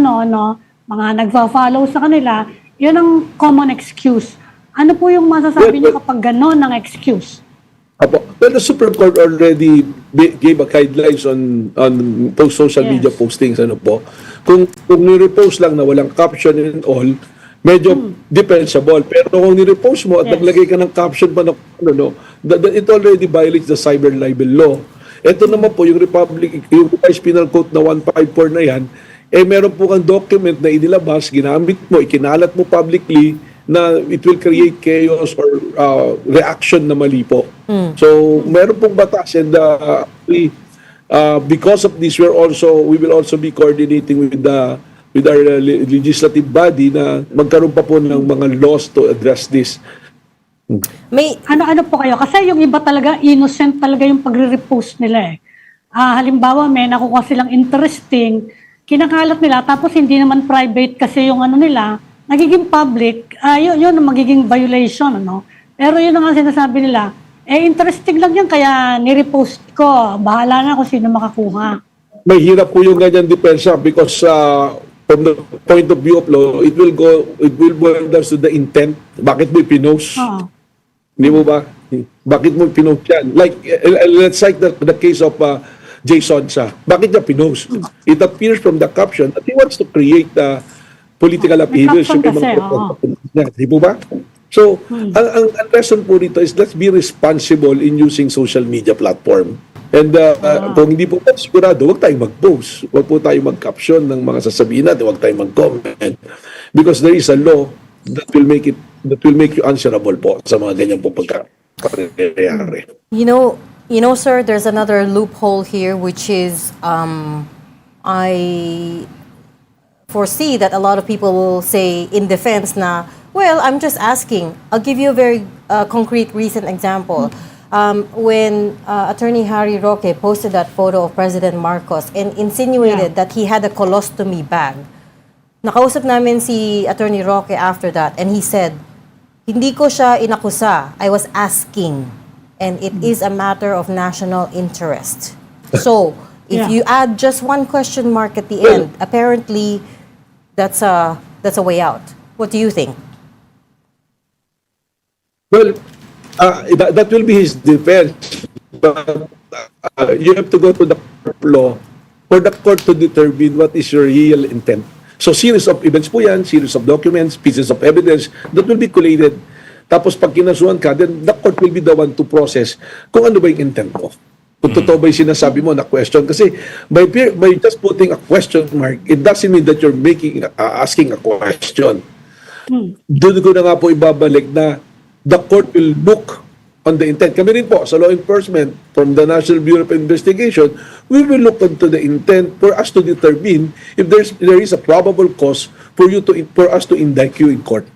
mga nagfa-follow sa kanila, yun ang common excuse. Ano po yung masasabi niyo kapag gano'n ang excuse? Well, the Supreme Court already gave a guidelines on social media postings, ano po. Kung ni-repost lang na walang caption and all, medyo defensible. Pero kung ni-repost mo at naglagay ka ng caption pa na it already violates the cyber libel law. Ito naman po yung Revised Penal Code na 154 na yan, meron po kang document na inilabas, ginamit mo, ikinalat mo publicly, na it will create chaos or reaction na mali po. So, meron pong batas and because of this, we will also be coordinating with our legislative body na magkaroon pa po ng mga laws to address this. May ano po kayo? Kasi yung iba talaga, innocent talaga yung pagre-repost nila eh. Halimbawa, may nakukuha silang interesting, kinakalat nila, tapos hindi naman private kasi yung nila, nagiging public, yun ang magiging violation, ano? Pero yun ang sinasabi nila, interesting lang yan, kaya nirepost ko, bahala na kung sino makakuha. May hirap po yung ganyan depensa because from the point of view of law, it will boil down to the intent. Bakit mo pinost? Hindi mo ba? Bakit mo pinost yan? Like, let's cite the case of Jason Sa. Bakit niya pinost? It appears from the caption that he wants to create political upheaval. Di po ba? So, ang lesson po dito is let's be responsible in using social media platform. And kung hindi po sigurado, huwag tayong mag-post. Huwag po tayong mag-caption ng mga sasabihin natin. Huwag tayong mag-comment. Because there is a law that will make you answerable po sa mga ganyan po pagkakayari. You know, sir, there's another loophole here, which is I foresee that a lot of people will say in defense na, well, I'm just asking. I'll give you a very concrete recent example. When Attorney Harry Roque posted that photo of President Marcos and insinuated that he had a colostomy bag, nakausap namin si Attorney Roque after that and he said, hindi ko siya inakusa. I was asking. And it is a matter of national interest. So, if you add just one question mark at the end, apparently, that's a way out. What do you think? Well, that will be his defense. But you have to go to the law for the court to determine what is your real intent. So, series of events po yan, series of documents, pieces of evidence that will be collated. Tapos pag kinasuhan ka, then the court will be the one to process kung ano ba yung intent mo. Kung totoo ba yung sinasabi mo na question. Kasi by just putting a question mark, it doesn't mean that you're asking a question. Doon ko na nga po ibabalik na the court will look on the intent. Kami rin po, sa law enforcement, from the National Bureau of Investigation, we will look into the intent for us to determine if there is a probable cause for us to indict you in court.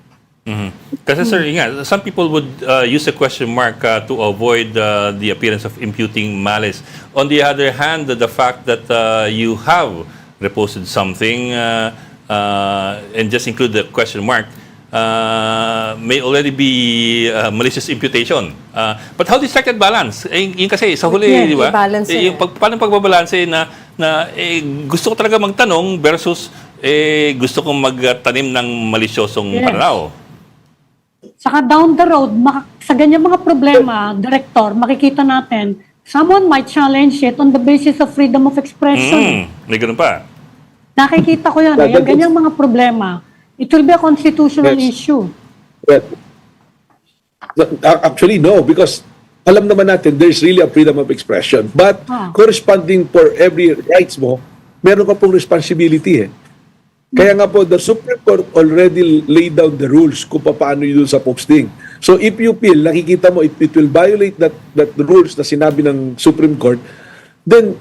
Kasi sir, some people would use a question mark to avoid the appearance of imputing malice. On the other hand, the fact that you have reposted something and just include the question mark may already be malicious imputation. But how do you strike that balance? Yung kasi sa huli, di ba? Paano pagbabalanse na gusto ko talaga magtanong versus gusto kong magtanim ng malisyosong pananaw. Saka down the road, sa ganyan mga problema, Director, makikita natin, someone might challenge it on the basis of freedom of expression. May ganun pa. Nakikita ko yan. Yung ganyang mga problema, it will be a constitutional issue. Well, actually, no, because alam naman natin, there's really a freedom of expression. But corresponding for every rights mo, meron ka pong responsibility eh. Kaya nga po, the Supreme Court already laid down the rules kung paano yun sa posting. So if you feel, nakikita mo, it will violate that rules na sinabi ng Supreme Court, then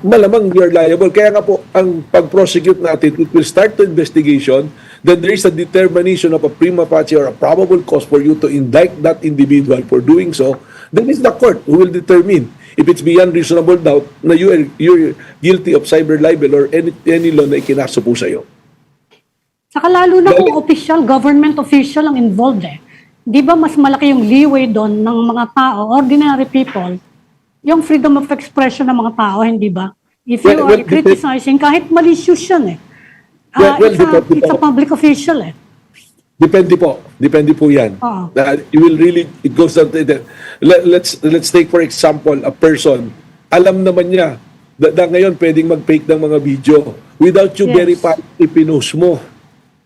malamang you're liable. Kaya nga po, ang pag-prosecute natin, it will start the investigation, then there is a determination of a prima facie or a probable cause for you to indict that individual for doing so, then it's the court who will determine if it's beyond reasonable doubt na you're guilty of cyber libel or any law na ikinaso po sa'yo. Saka lalo na kung official, government official ang involved eh. Di ba mas malaki yung leeway doon ng mga tao, ordinary people, yung freedom of expression ng mga tao, hindi ba? If you are criticizing, kahit malicious yan eh. It's a public official eh. Depende po yan. You will really, it goes down to that. Let's take for example, a person, alam naman niya, na ngayon pwedeng mag-fake ng mga video without you verify, ipinost mo.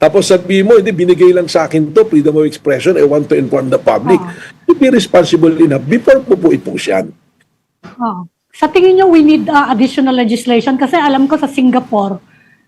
Tapos sabihin mo, hindi, binigay lang sa akin to, freedom of expression, I want to inform the public. To be responsible enough before po i-post yan. Sa tingin nyo, we need additional legislation kasi alam ko sa Singapore,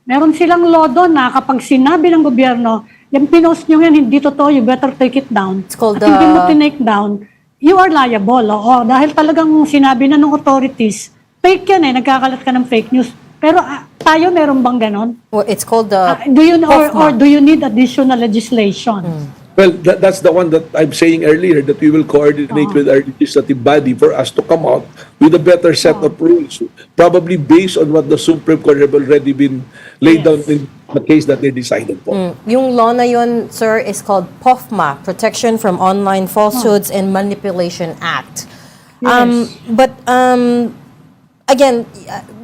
meron silang law doon na kapag sinabi ng gobyerno, yung pinost nyo yan, hindi totoo, you better take it down. It's called At hindi mo tinake down, you are liable. Dahil talagang sinabi na ng authorities, fake yan eh, nagkakalat ka ng fake news. Pero tayo meron bang ganon? Well, it's called the do you need additional legislation? Well, that's the one that I'm saying earlier, that we will coordinate with our legislative body for us to come out with a better set of rules, probably based on what the Supreme Court have already been laid down in the case that they decided for. Yung law na yun, sir, is called POFMA, Protection from Online Falsehoods and Manipulation Act. But again,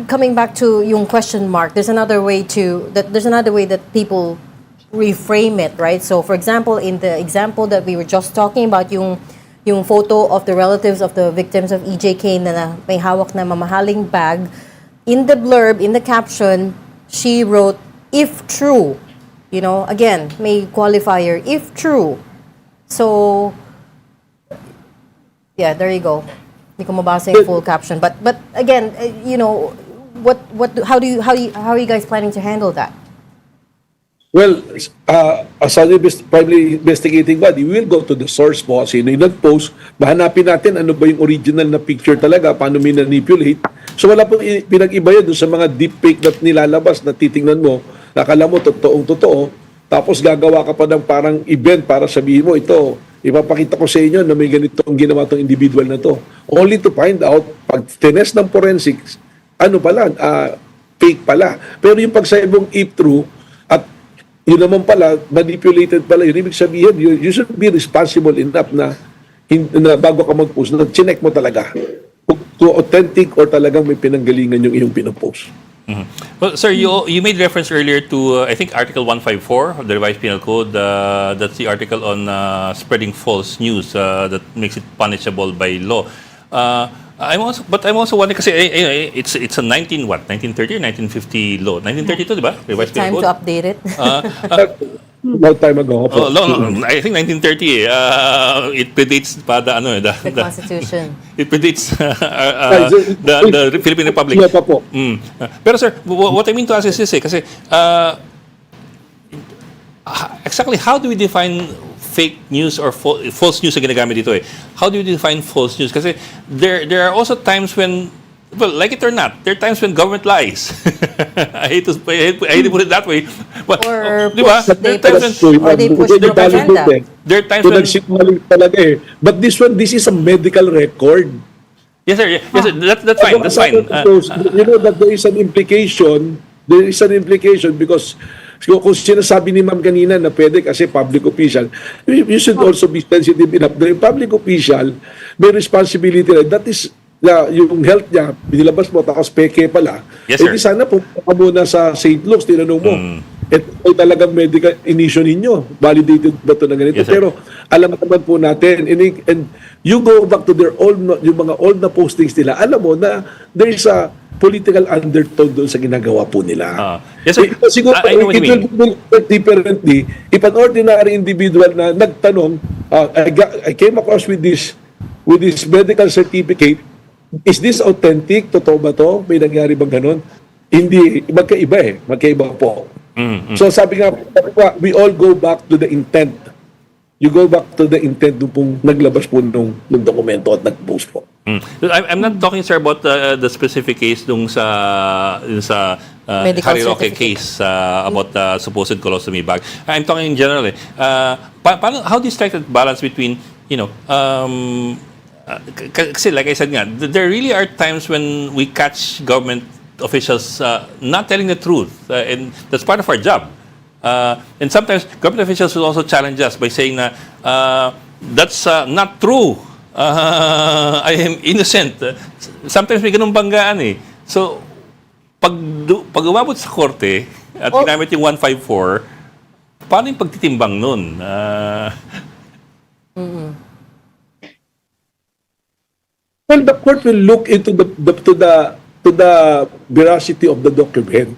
coming back to yung question mark, there's another way that people reframe it, right? So, for example, in the example that we were just talking about, yung photo of the relatives of the victims of EJK na may hawak na mamahaling bag, in the blurb, in the caption, she wrote, if true. You know, again, may qualifier, if true. So, yeah, there you go. Hindi ko mabasa yung full caption. But again, you know, how are you guys planning to handle that? Well, as a primary investigating body, we will go to the source po, sino yung nag-post, mahanapin natin ano ba yung original na picture talaga, paano manipulate. So wala pong pinag-iba yun sa mga deepfake na nilalabas na titingnan mo, nakala mo totoong-totoo, tapos gagawa ka pa ng parang event para sabihin mo, ito, ipapakita ko sa inyo na may ganitong ginawa tong individual na to. Only to find out, pag tinest ng forensics, ano pala, fake pala. Pero yung pagsabong if true, at yun naman pala, manipulated pala yun. Ibig sabihin, you should be responsible enough na bago ka mag-post, na chinek mo talaga to authentic or talagang may pinanggalingan yung iyong pinopost. Well, sir, you made reference earlier to, I think, Article 154 of the Revised Penal Code. That's the article on spreading false news that makes it punishable by law. I'm also wondering kasi it's a 1930 or 1950 law. 1932, di ba? It's time to update it. Long time ago. I think 1930. It predates pa the Constitution. It predates the Philippine Republic. Pero sir, what I mean to ask is this kasi exactly how do we define fake news or false news na ginagamit dito eh? How do you define false news? Kasi there are also times when, well, like it or not, there are times when government lies. I hate to put it that way. But, di ba? They push propaganda. There are times when nagsinungaling talaga eh. But this is a medical record. Yes, sir. Yes, sir. That's fine. That's fine. You know that there is an implication. There is an implication because kung sinasabi ni ma'am kanina na pwede kasi public official, you should also be sensitive enough. The public official may responsibility. That is yung health niya, binilabas mo, tapos peke pala. Yes, sir. Di sana pumunta ka muna sa St. Luke's, tinanong mo. Ito talagang medical issue ninyo. Validated ba ito na ganito? Yes, sir. Pero alam naman po natin, and you go back to their old, yung mga old na postings nila, alam mo na there is a political undertone doon sa ginagawa po nila. Yes, sir. Siguro, I know what you it will mean. be looked differently if an ordinary individual na nagtanong, I came across with this medical certificate, is this authentic? Totoo ba to? May nangyari bang ganun? Hindi, magkaiba po. So sabi nga, we all go back to the intent. You go back to the intent nung pong naglabas po nung dokumento at nag-post po. I'm not talking, sir, about the specific case dun sa Medical Harry Roque certificate. case about supposed colostomy bag. I'm talking in general. How do you strike that balance between, kasi like I said nga, there really are times when we catch government officials not telling the truth, and that's part of our job. And sometimes government officials will also challenge us by saying na that's not true. I am innocent. Sometimes may ganung banggaan eh. So, pag umabot sa korte at ginamit yung 154, paano yung pagtitimbang nun? Well, the court will look into the veracity of the document.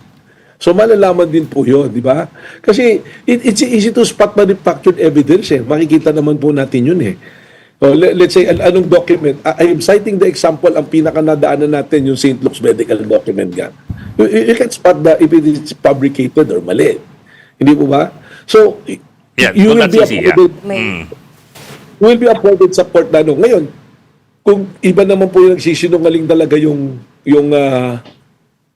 So malalaman din po yun, di ba? Kasi it's easy to spot manufactured evidence eh. Makikita naman po natin yun eh. So, let's say, anong document? I am citing the example, ang pinakanadaanan natin, yung St. Luke's medical document nga. You can spot if it is fabricated or mali. Hindi po ba? So, you will be afforded, you will be afforded sa court na ano. Ngayon, kung iba naman po yung nagsisinungaling talaga yung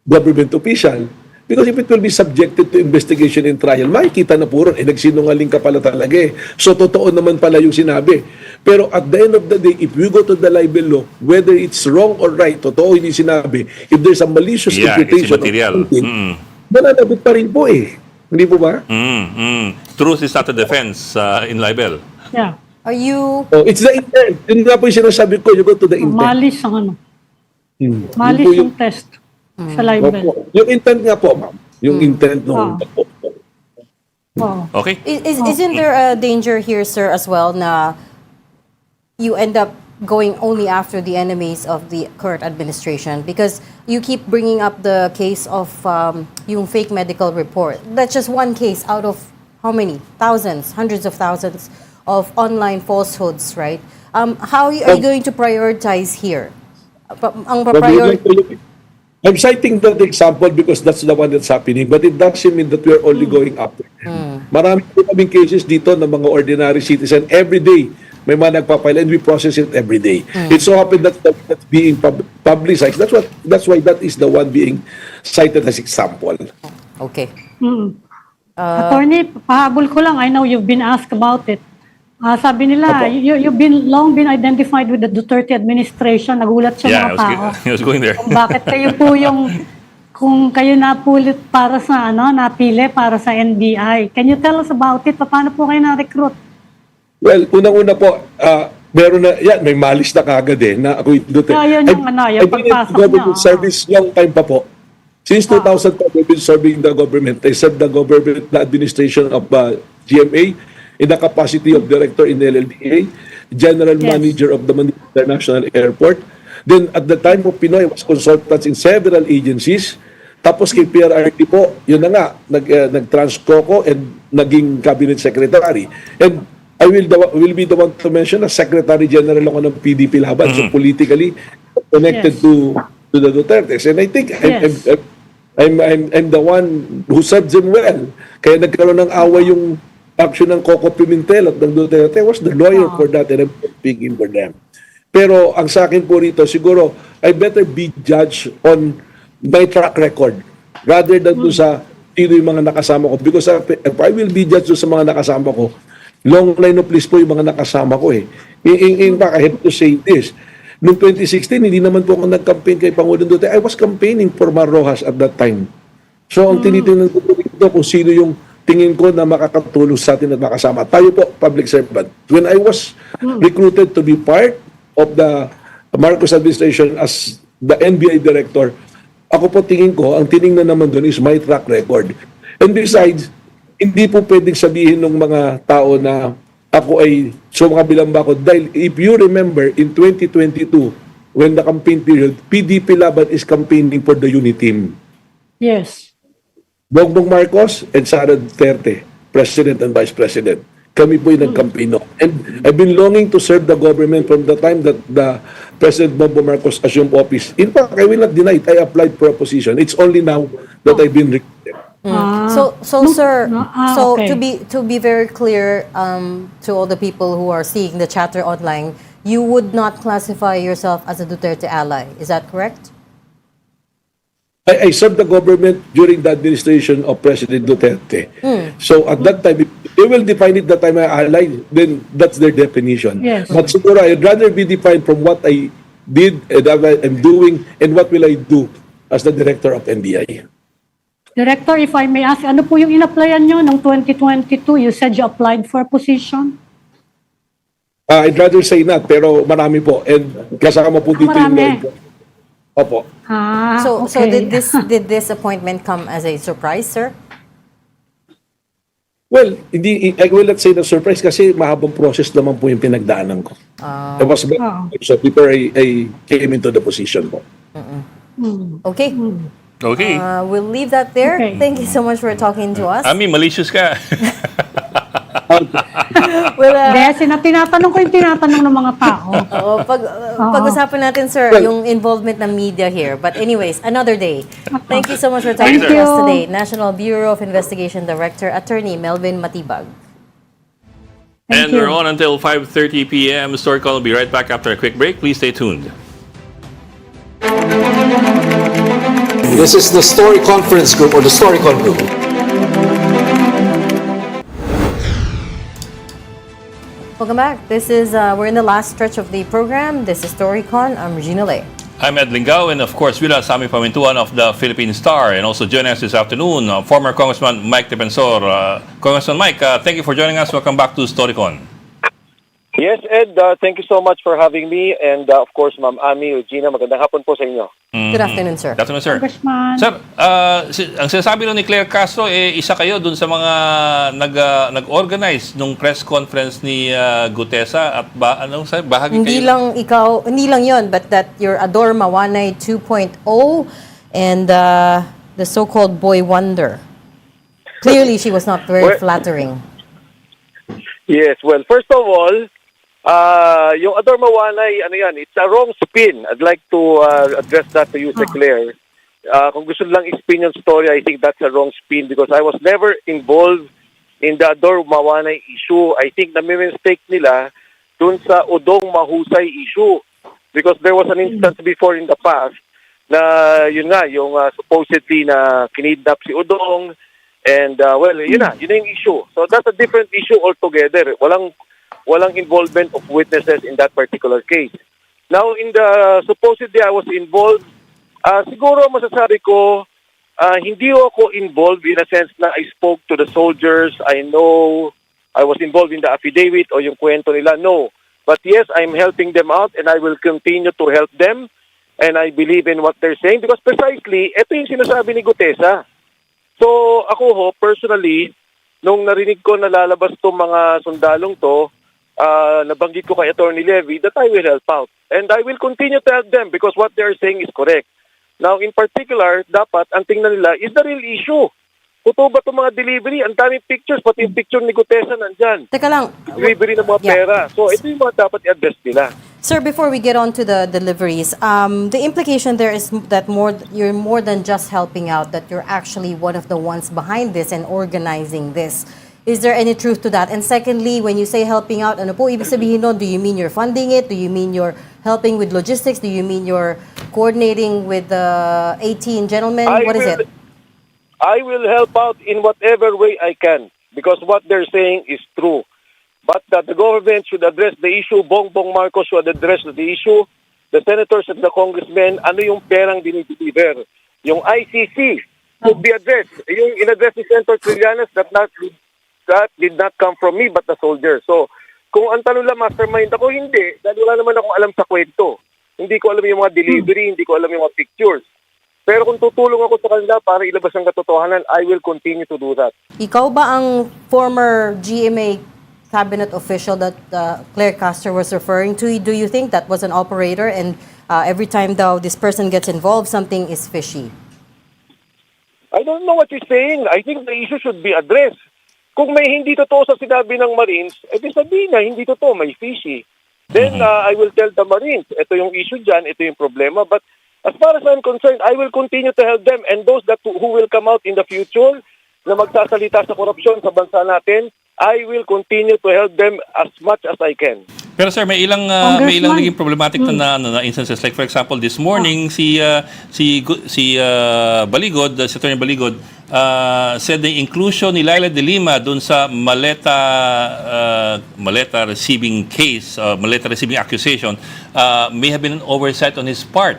government official, because if it will be subjected to investigation and trial, makikita na po ron, nagsinungaling ka pala talaga eh. So, totoo naman pala yung sinabi. Pero at the end of the day, if we go to the libel law, whether it's wrong or right, totoo hindi sinabi, if there's a malicious interpretation it's material. of something, mananabit pa rin po eh. Hindi po ba? Truth is not a defense in libel. Yeah. Are you... Oh, it's the intent. Yun nga po yung sinasabi ko, you go to the intent. Malis ang ano. Yun Malis po yung test sa libel. Opo. Yung intent nga po, ma'am. Yung intent nung Wow. Okay? Isn't there a danger here, sir, as well, na you end up going only after the enemies of the current administration? Because you keep bringing up the case of yung fake medical report. That's just one case out of how many? Thousands, hundreds of thousands of online falsehoods, right? How are you going to prioritize here? I'm citing that example because that's the one that's happening, but it doesn't mean that we're only going after them. Marami po kaming cases dito ng mga ordinary citizen. Every day, may mga nagpapile and we process it every day. It so happened that that's being publicized. That's why that is the one being cited as example. Okay. Attorney, pahabol ko lang. I know you've been asked about it. Sabi nila, you've long been identified with the Duterte administration. Nagulat siya mga tao. I was going there. Kung bakit kayo po kung kayo napulit para sa napili para sa NBI. Can you tell us about it? Paano po kayo na-recruit? Well, unang-una po, meron na, may malis na kagad eh, na ako yung Duterte. Yun yung I've been in government service long time pa po. Since 2000 I've been serving the government. I served the government, the administration of GMA, in the capacity of director in LLDA, general manager of the Manila International Airport. Then at the time of Pinoy, I was consultants in several agencies. Tapos kay PRRD po, yun na nga, nag-transco ko and naging cabinet secretary. And I will be the one to mention na Secretary General ako ng PDP Laban. So politically connected to the Dutertes. And I think I'm the one who served them well. Kaya nagkaroon ng away yung action ng Coco Pimentel at ng Duterte. I was the lawyer for that and I'm speaking for them. Pero ang sa akin po rito, siguro, I better be judged on my track record rather than to sa sino yung mga nakasama ko. Because if I will be judged sa mga nakasama ko, long line of list po yung mga nakasama ko eh. In fact, I have to say this. Noong 2016, hindi naman po ako nag-campaign kay Pangulong Duterte. I was campaigning for Mar Rojas at that time. So, ang tinitingnan ko po dito kung sino yung tingin ko na makakatulong sa atin at makasama. Tayo po, public servant. When I was recruited to be part of the Marcos administration as the NBI director, ako po tingin ko, ang tiningnan naman doon is my track record. And besides, hindi po pwedeng sabihin ng mga tao na ako ay sumakabilang ba ako. Dahil if you remember, in 2022, when the campaign period, PDP Laban is campaigning for the unit team. Yes. Bongbong Marcos and Sara Duterte, President and Vice President. Kami po yung nag-campaign. And I've been longing to serve the government from the time that the President Bongbong Marcos assumed office. In fact, I will not deny it. I applied for a position. It's only now that I've been recruited. Sir, okay. to be very clear to all the people who are seeing the chatter online, you would not classify yourself as a Duterte ally. Is that correct? I served the government during the administration of President Duterte. So at that time, if they will define it that I'm an ally, then that's their definition. Yes. But siguro, I'd rather be defined from what I did and what I'm doing and what will I do as the director of NBI. Director, if I may ask, ano po yung in-applyan nyo noong 2022? You said you applied for a position? I'd rather say not, pero marami po. And kasama po dito yung marami. Opo. So okay. did this appointment come as a surprise, sir? Well, hindi, I will not say na surprise kasi mahabang process naman po yung pinagdaanan ko. It was so before I came into the position po. Okay. Okay. We'll leave that there. Okay. Thank you so much for talking to us. Ami, malicious ka. Well, Kasi tinatanong ko yung tinatanong ng mga tao. pag-usapan natin, sir, yung involvement ng media here. But anyways, another day. Thank you so much for talking Thank to you. us today. National Bureau of Investigation Director, Attorney Melvin Matibag. And you. we're on until 5:30 p.m. Storycon will be right back after a quick break. Please stay tuned. This is the Story Conference Group or the Storycon Group. Welcome back. This is, we're in the last stretch of the program. This is Storycon. I'm Regina Lay. I'm Ed Lingao, and of course, with us, Sami Pamintuan of the Philippine Star, and also joining us this afternoon, former Congressman Mike Defensor. Congressman Mike, thank you for joining us. Welcome back to Storycon. Yes, Ed, thank you so much for having me. And of course, Ma'am Ami, Regina, magandang hapon po sa inyo. Good afternoon, sir. Good afternoon, sir. Congressman. Sir, ang sinasabi ni Claire Castro, isa kayo dun sa mga nag-organize nung press conference ni Gutesa at bahagi Hindi kayo? lang ikaw, hindi lang yon, but that you're Ador Mawanay 2.0 and the so-called boy wonder. Clearly, she was not very flattering. Yes, well, first of all, yung Ador Mawanay, it's a wrong spin. I'd like to address that to you, Sir Claire. Kung gusto lang i-spin yung story, I think that's a wrong spin because I was never involved in the Ador Mawanay issue. I think na-mistake nila dun sa Udong Mahusay issue because there was an instance before in the past na yun nga, yung supposedly na kinidnap si Udong and yun na yung issue. So that's a different issue altogether. Walang involvement of witnesses in that particular case. Now, in the supposedly I was involved, siguro masasabi ko, hindi ako involved in a sense na I spoke to the soldiers. I know I was involved in the affidavit o yung kwento nila. No. But yes, I'm helping them out and I will continue to help them. And I believe in what they're saying because precisely, ito yung sinasabi ni Gutesa. So, ako ho, personally, nung narinig ko na lalabas itong mga sundalong to, nabanggit ko kay Attorney Levy that I will help out. And I will continue to help them because what they're saying is correct. Now, in particular, dapat ang tingnan nila is the real issue. Totoo ba itong mga delivery? Ang daming pictures, pati yung picture ni Gutesa nandyan. Teka lang. Delivery ng mga pera. So, ito yung mga dapat i-address nila. Sir, before we get on to the deliveries, the implication there is that you're more than just helping out, that you're actually one of the ones behind this and organizing this. Is there any truth to that? And secondly, when you say helping out, ano po ibig sabihin nun? Do you mean you're funding it? Do you mean you're helping with logistics? Do you mean you're coordinating with the 18 gentlemen? What is it? I will help out in whatever way I can because what they're saying is true. But that the government should address the issue, Bongbong Marcos should address the issue, the senators and the congressmen, ano yung perang dinideliver. Yung ICC should be addressed. Yung in-address ni Senator Trillanes that did not come from me but the soldier. So, kung ang tanong lang mastermind ako, hindi. Dahil wala naman akong alam sa kwento. Hindi ko alam yung mga delivery, hindi ko alam yung mga pictures. Pero kung tutulong ako sa kanila para ilabas ang katotohanan, I will continue to do that. Ikaw ba ang former GMA cabinet official that Claire Castro was referring to? Do you think that was an operator and every time daw this person gets involved, something is fishy. I don't know what you're saying. I think the issue should be addressed. Kung may hindi totoo sa sinabi ng Marines, edi sabihin na hindi totoo, may fishy. Then I will tell the Marines, ito yung issue dyan, ito yung problema. But as far as I'm concerned, I will continue to help them. And those who will come out in the future na magsasalita sa korupsyon sa bansa natin, I will continue to help them as much as I can. Pero sir, may ilang Congressman. naging problematic na instances, like for example this morning si Baligod, si Attorney Baligod said the inclusion ni Laila de Lima dun sa maleta receiving case, maleta receiving accusation may have been an oversight on his part.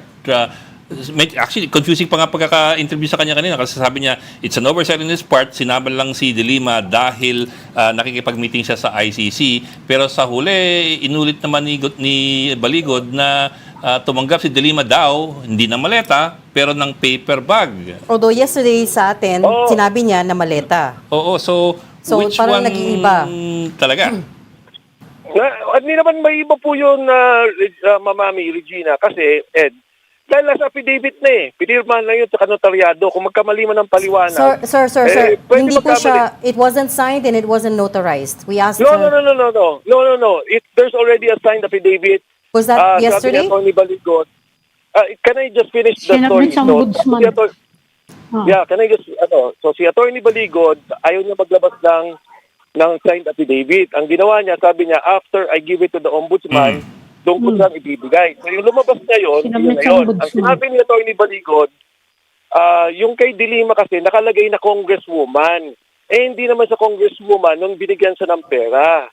Actually, confusing pa nga pagkaka-interview sa kanya kanina kasi sabi niya, it's an oversight on his part, sinabal lang si De Lima dahil nakikipag-meeting siya sa ICC, pero sa huli, inulit naman ni Baligod na tumanggap si De Lima daw, hindi na maleta, pero ng paper bag. Although yesterday sa atin, sinabi niya na maleta. Oo, so which parang one nag-iiba talaga? Hindi naman may iba po yun, Mamami Regina, kasi, Ed, dahil nasa affidavit na pinirmahan na yun sa notaryado. Kung magkamali man ng paliwanag. Sir. Pwede Hindi po magkamali. siya, it wasn't signed and it wasn't notarized. We asked No. her, There's already a signed affidavit. was that yesterday? Sabi ni Atty. Baligot. Can I just finish the story? Sinabit sa ombudsman. Can I just, so si Atty. Baligod, ayaw niya maglabas ng signed affidavit. Ang ginawa niya, sabi niya, after I give it to the ombudsman, doon ko siyang ibibigay. So yung lumabas ngayon, yun na yun. Ang sinabi ni Atty. Baligod, yung kay De Lima kasi nakalagay na congresswoman. Hindi naman sa congresswoman nung binigyan siya ng pera.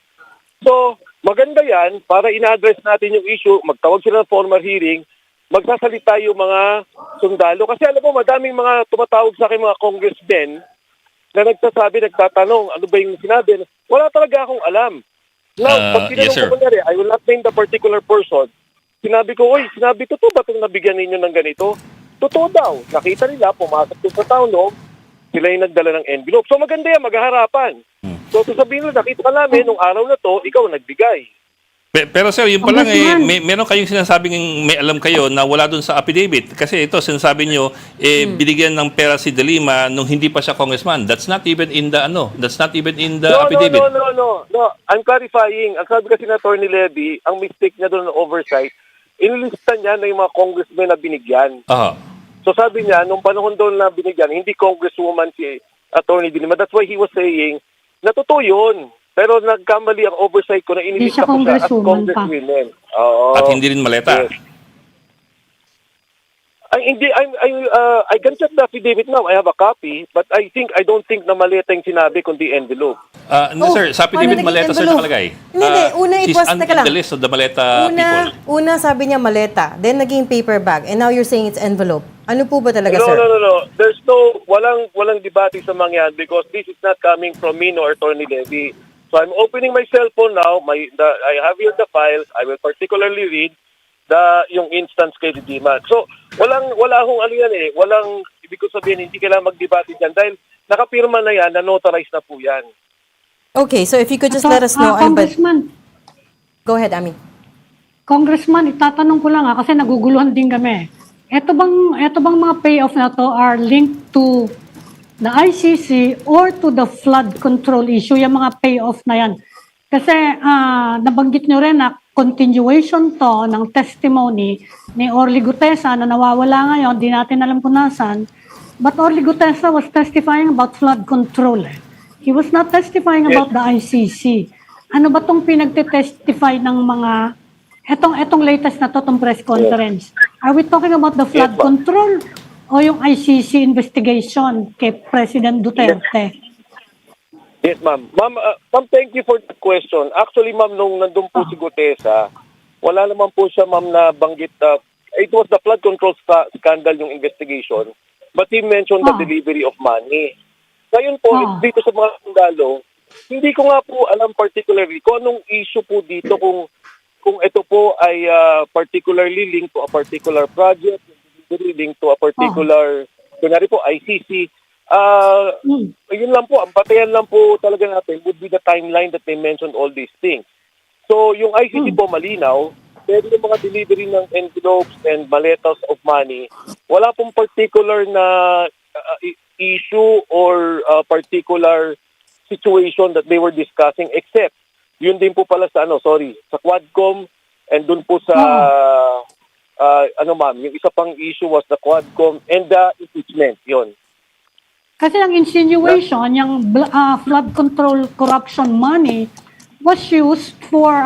So, maganda yan para ina-address natin yung issue, magtawag sila ng formal hearing, magsasalita yung mga sundalo. Kasi alam mo, madaming mga tumatawag sa akin mga congressmen na nagtatanong, ano ba yung sinabi? Wala talaga akong alam. Now, pag yes, sir. tinanong ko kunyari, I will not name the particular person. Sinabi ko, totoo ba itong nabigyan ninyo ng ganito? Totoo daw. Nakita nila, pumasok doon sa town hall, sila yung nagdala ng envelope. So maganda yan, maghaharapan. So sasabihin nila, nakita ka namin, nung araw na to, ikaw nagbigay. Pero sir, yun pa lang meron kayong sinasabing may alam kayo na wala dun sa affidavit. Kasi ito, sinasabi nyo, binigyan ng pera si De Lima nung hindi pa siya congressman. That's not even in the, affidavit. No. I'm clarifying. Ang sabi kasi na Atty. Levy, ang mistake niya doon ng oversight, inilista niya na yung mga congressmen na binigyan. So sabi niya, nung panahon doon na binigyan, hindi congresswoman si Atty. De Lima. That's why he was saying, na totoo yun. Pero nagkamali ang oversight ko na inilista ko siya as congresswoman. At hindi rin maleta. Yes. I can check the affidavit now. I have a copy, but I don't think na maleta yung sinabi kundi envelope. No, sir, sa affidavit paano maleta naging sir envelope? nakalagay. Hindi, una it She's was, on teka lang. the list of the maleta people. Una sabi niya maleta, then naging paper bag, and now you're saying it's envelope. Ano po ba talaga, sir? No. There's walang debate sa mga yan because this is not coming from me nor Atty. Levy. So I'm opening my cell phone now. I have here the files. I will particularly read yung instance kay De Lima. So wala akong ano yan walang ibig ko sabihin hindi kailangan magdebate diyan dahil nakapirma na yan, na notarize na po yan. Okay, so if you could just let us know. Congressman, Go ahead, Ami. Congressman, itatanong ko lang kasi naguguluhan din kami. Ito bang mga payoff na to are linked to the ICC or to the flood control issue, yung mga payoff na yan? Kasi nabanggit nyo rin na continuation to ng testimony ni Orly Gutesa na nawawala ngayon, di natin alam kung nasan. But Orly Gutesa was testifying about flood control. He was not testifying about the ICC. Ano ba itong pinagte-testify ng mga etong latest na to, itong press conference? Are we talking about the flood control o yung ICC investigation kay President Duterte? Yes, ma'am. Ma'am, thank you for the question. Actually, ma'am, nung nandun po si Gutesa, wala naman po siya, ma'am, na banggit it was the flood control scandal yung investigation, but he mentioned the delivery of money. Ngayon po, dito sa mga skandalo, hindi ko nga po alam particularly kung anong issue po dito, kung ito po ay particularly linked to a particular project, linked to a particular, kunyari po, ICC. Yun lang po, ang batayan lang po talaga natin would be the timeline that they mentioned all these things. So, yung ICC po malinaw, pero yung mga delivery ng envelopes and maletas of money, wala pong particular na issue or particular situation that they were discussing, except yun din po pala sa sa Quadcom, and dun po sa ma'am, yung isa pang issue was the Quadcom and the impeachment, yun. Kasi ang insinuation, yung flood control corruption money was used for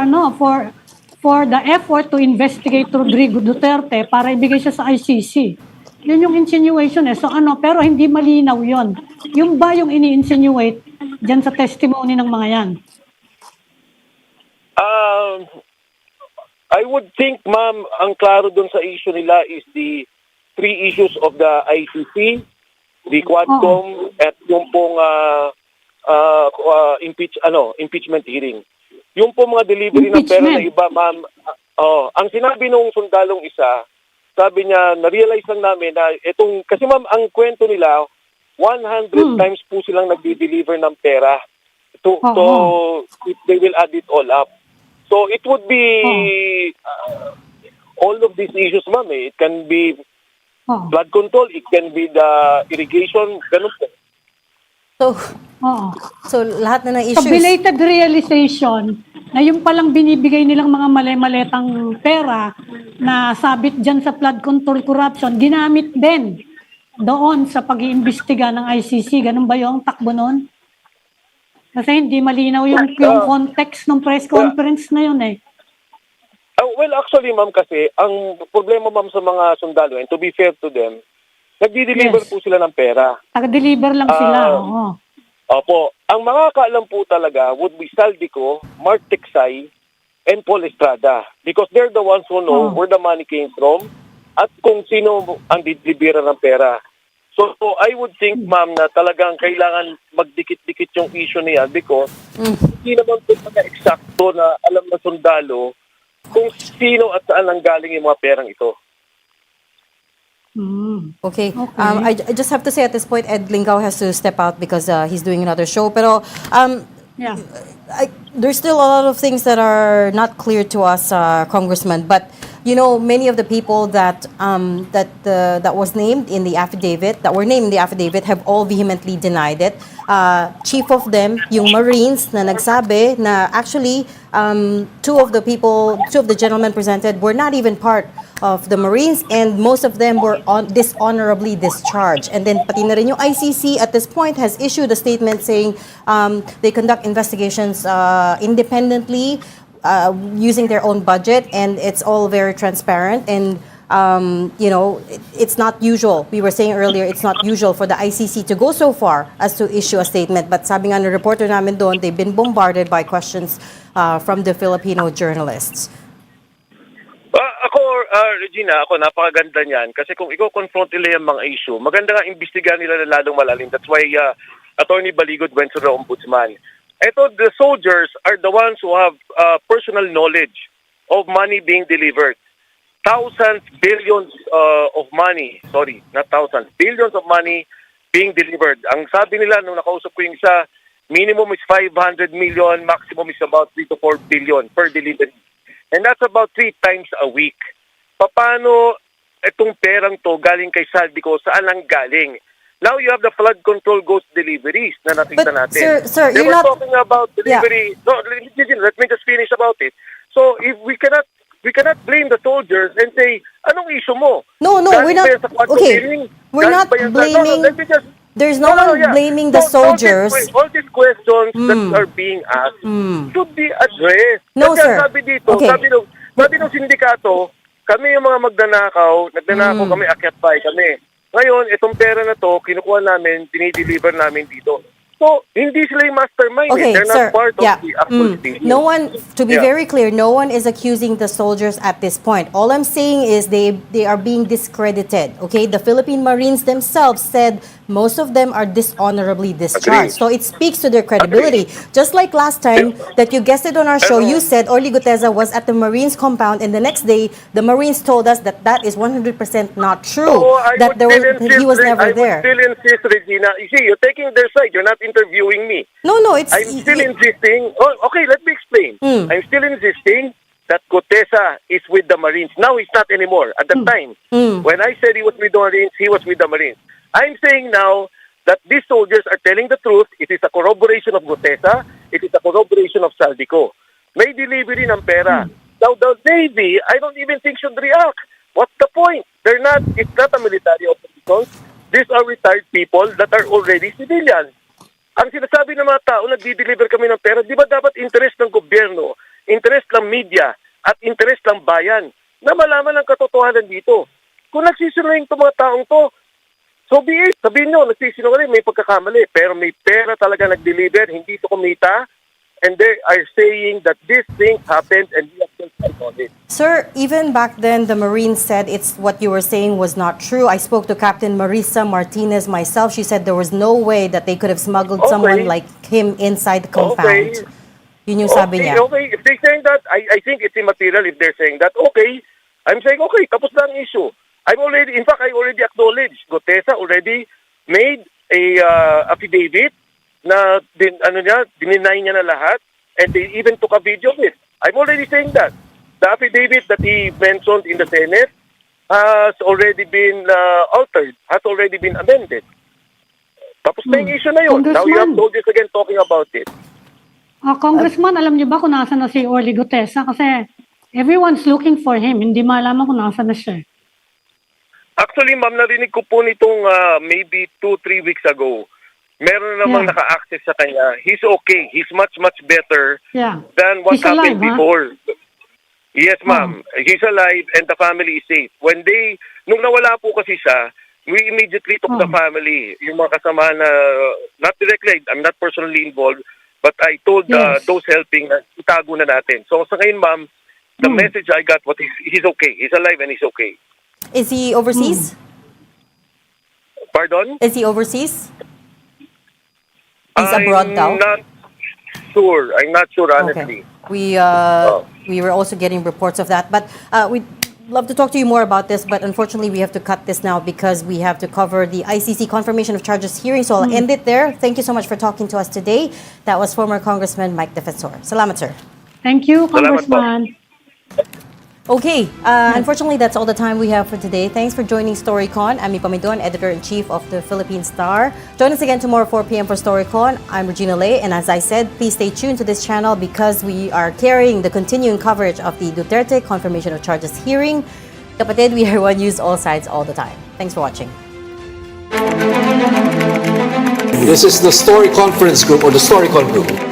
the effort to investigate Rodrigo Duterte para ibigay siya sa ICC. Yun yung insinuation eh. So pero hindi malinaw yun. Yung ba yung ini-insinuate dyan sa testimony ng mga yan? I would think, ma'am, ang klaro dun sa issue nila is the 3 issues of the ICC, the Quadcom, at yung pong impeachment hearing. Yung pong mga delivery ng pera na iba, ma'am, ang sinabi nung sundalong isa, sabi niya, na-realize lang namin na kasi ma'am, ang kwento nila, 100 times po silang nagdi-deliver ng pera to if they will add it all up. So it would be all of these issues, ma'am. It can be flood control, it can be the irrigation, ganun po. So lahat na ng issues. So belated realization na yung palang binibigay nilang mga mali-maletang pera na sabit dyan sa flood control corruption, ginamit din doon sa pag-iimbestiga ng ICC. Ganun ba yung takbo nun? Kasi hindi malinaw yung context ng press conference na yun eh. Well, actually, ma'am, kasi ang problema, ma'am, sa mga sundalo, and to be fair to them, nagdi-deliver po sila ng pera. Taga-deliver lang sila. Opo. Ang mga kaalam po talaga would be Saldico, Mark Tiksay, and Paul Estrada. Because they're the ones who know where the money came from at kung sino ang didilibera ng pera. So I would think, ma'am, na talagang kailangan magdikit-dikit yung issue niya because hindi naman po eksakto na alam ng sundalo kung sino at saan ang galing yung mga perang ito. Okay. I just have to say at this point, Ed Lingao has to step out because he's doing another show. Pero there's still a lot of things that are not clear to us, Congressman. But you know, many of the people that that was named in the affidavit, have all vehemently denied it. Chief of them, yung Marines na nagsabi na actually two of the gentlemen presented were not even part of the Marines, and most of them were dishonorably discharged. And then pati na rin yung ICC at this point has issued a statement saying they conduct investigations independently, using their own budget, and it's all very transparent. And it's not usual. We were saying earlier, it's not usual for the ICC to go so far as to issue a statement. But sabi nga ng reporter namin doon, they've been bombarded by questions from the Filipino journalists. Regina, napakaganda niyan. Kasi kung i-confront nila yung mga issue, maganda nga imbestigahan nila na lalong malalim. That's why Attorney Baligod went to the Ombudsman. The soldiers are the ones who have personal knowledge of money being delivered. Thousands, billions of money. Sorry, not thousands. Billions of money being delivered. Ang sabi nila nung nakausap ko yung isa, minimum is 500 million, maximum is about 3 to 4 billion per delivery. And that's about 3 times a week. Paano itong perang to galing kay Saldico, saan lang galing? Now you have the flood control ghost deliveries na nakita natin. Sir, they were talking about delivery. Yeah. No, let me just finish about it. So if we cannot blame the soldiers and say, anong issue mo? No, we're not. Okay, we're not blaming. There's no one blaming the soldiers. All these questions that are being asked should be addressed. No, sir. Sabi dito, sabi ng sindikato, kami yung mga nagnanakaw kami, akyat bahay kami. Ngayon, itong pera na to, kinukuha namin, dinideliver namin dito. So, hindi sila yung mastermind. Okay, They're sir, not part of the actual thing. No one, to be very clear, no one is accusing the soldiers at this point. All I'm saying is they are being discredited. Okay, the Philippine Marines themselves said most of them are dishonorably discharged. So it speaks to their credibility. Just like last time that you guessed it on our show, you said Orly Guteza was at the Marines compound, and the next day the Marines told us that that is 100% not true. That he was never there. I would still insist, Regina. You see, you're taking their side. You're not interviewing me. No, it's... I'm still insisting. Oh, okay, let me explain. I'm still insisting that Gutesa is with the Marines. Now he's not anymore. At the time, when I said he was with the Marines, he was with the Marines. I'm saying now that these soldiers are telling the truth. It is a corroboration of Gutesa. It is a corroboration of Saldico. May delivery ng pera. Now, the Navy, I don't even think should react. What's the point? It's not a military operation. These are retired people that are already civilians. Ang sinasabi ng mga tao, nagdi-deliver kami ng pera, di ba dapat interest ng gobyerno, interest ng media, at interest ng bayan na malaman ang katotohanan dito? Kung nagsisinungaling itong mga taong to, so be it. Sabihin nyo, nagsisinungaling, may pagkakamali, pero may pera talaga nag-deliver, hindi ito kumita, and they are saying that these things happened and we have to fight on it. Sir, even back then, the Marines said it's what you were saying was not true. I spoke to Captain Marisa Martinez myself. She said there was no way that they could have smuggled someone like him inside the compound. Yun yung sabi niya. Okay, if they're saying that, I think it's immaterial if they're saying that. Okay, I'm saying, okay, tapos na ang issue. I already acknowledged, Gutesa already made a affidavit na dininay niya na lahat, and they even took a video of it. I'm already saying that. The affidavit that he mentioned in the Senate has already been altered, has already been amended. Tapos na yung issue na yun. Now you have soldiers again talking about it. Congressman, alam niyo ba kung nasa na si Orly Gutesa? Kasi everyone's looking for him. Hindi malaman kung nasa na siya. Actually, ma'am, narinig ko po nitong maybe 2-3 weeks ago. Meron namang naka-access sa kanya. He's okay. He's much, much better than what happened before. Yes, ma'am. He's alive and the family is safe. Nung nawala po kasi siya, we immediately took the family, yung mga kasama na, not directly, I'm not personally involved, but I told those helping na itago na natin. So sa ngayon, ma'am, the message I got, he's okay. He's alive and he's okay. Is he overseas? Pardon? Is he overseas? He's abroad now? I'm not sure, honestly. Okay. We were also getting reports of that. But we'd love to talk to you more about this, but unfortunately we have to cut this now because we have to cover the ICC confirmation of charges hearing. So I'll end it there. Thank you so much for talking to us today. That was former Congressman Mike Defensor. Salamat, sir. Thank you, Congressman. Okay, unfortunately, that's all the time we have for today. Thanks for joining StoryCon. I'm Ipamidon, Editor-in-Chief of the Philippine Star. Join us again tomorrow, 4 p.m. for StoryCon. I'm Regina Lay, and as I said, please stay tuned to this channel because we are carrying the continuing coverage of the Duterte confirmation of charges hearing. Kapatid, we are one news, all sides, all the time. Thanks for watching. This is the Story Conference Group or the StoryCon Group.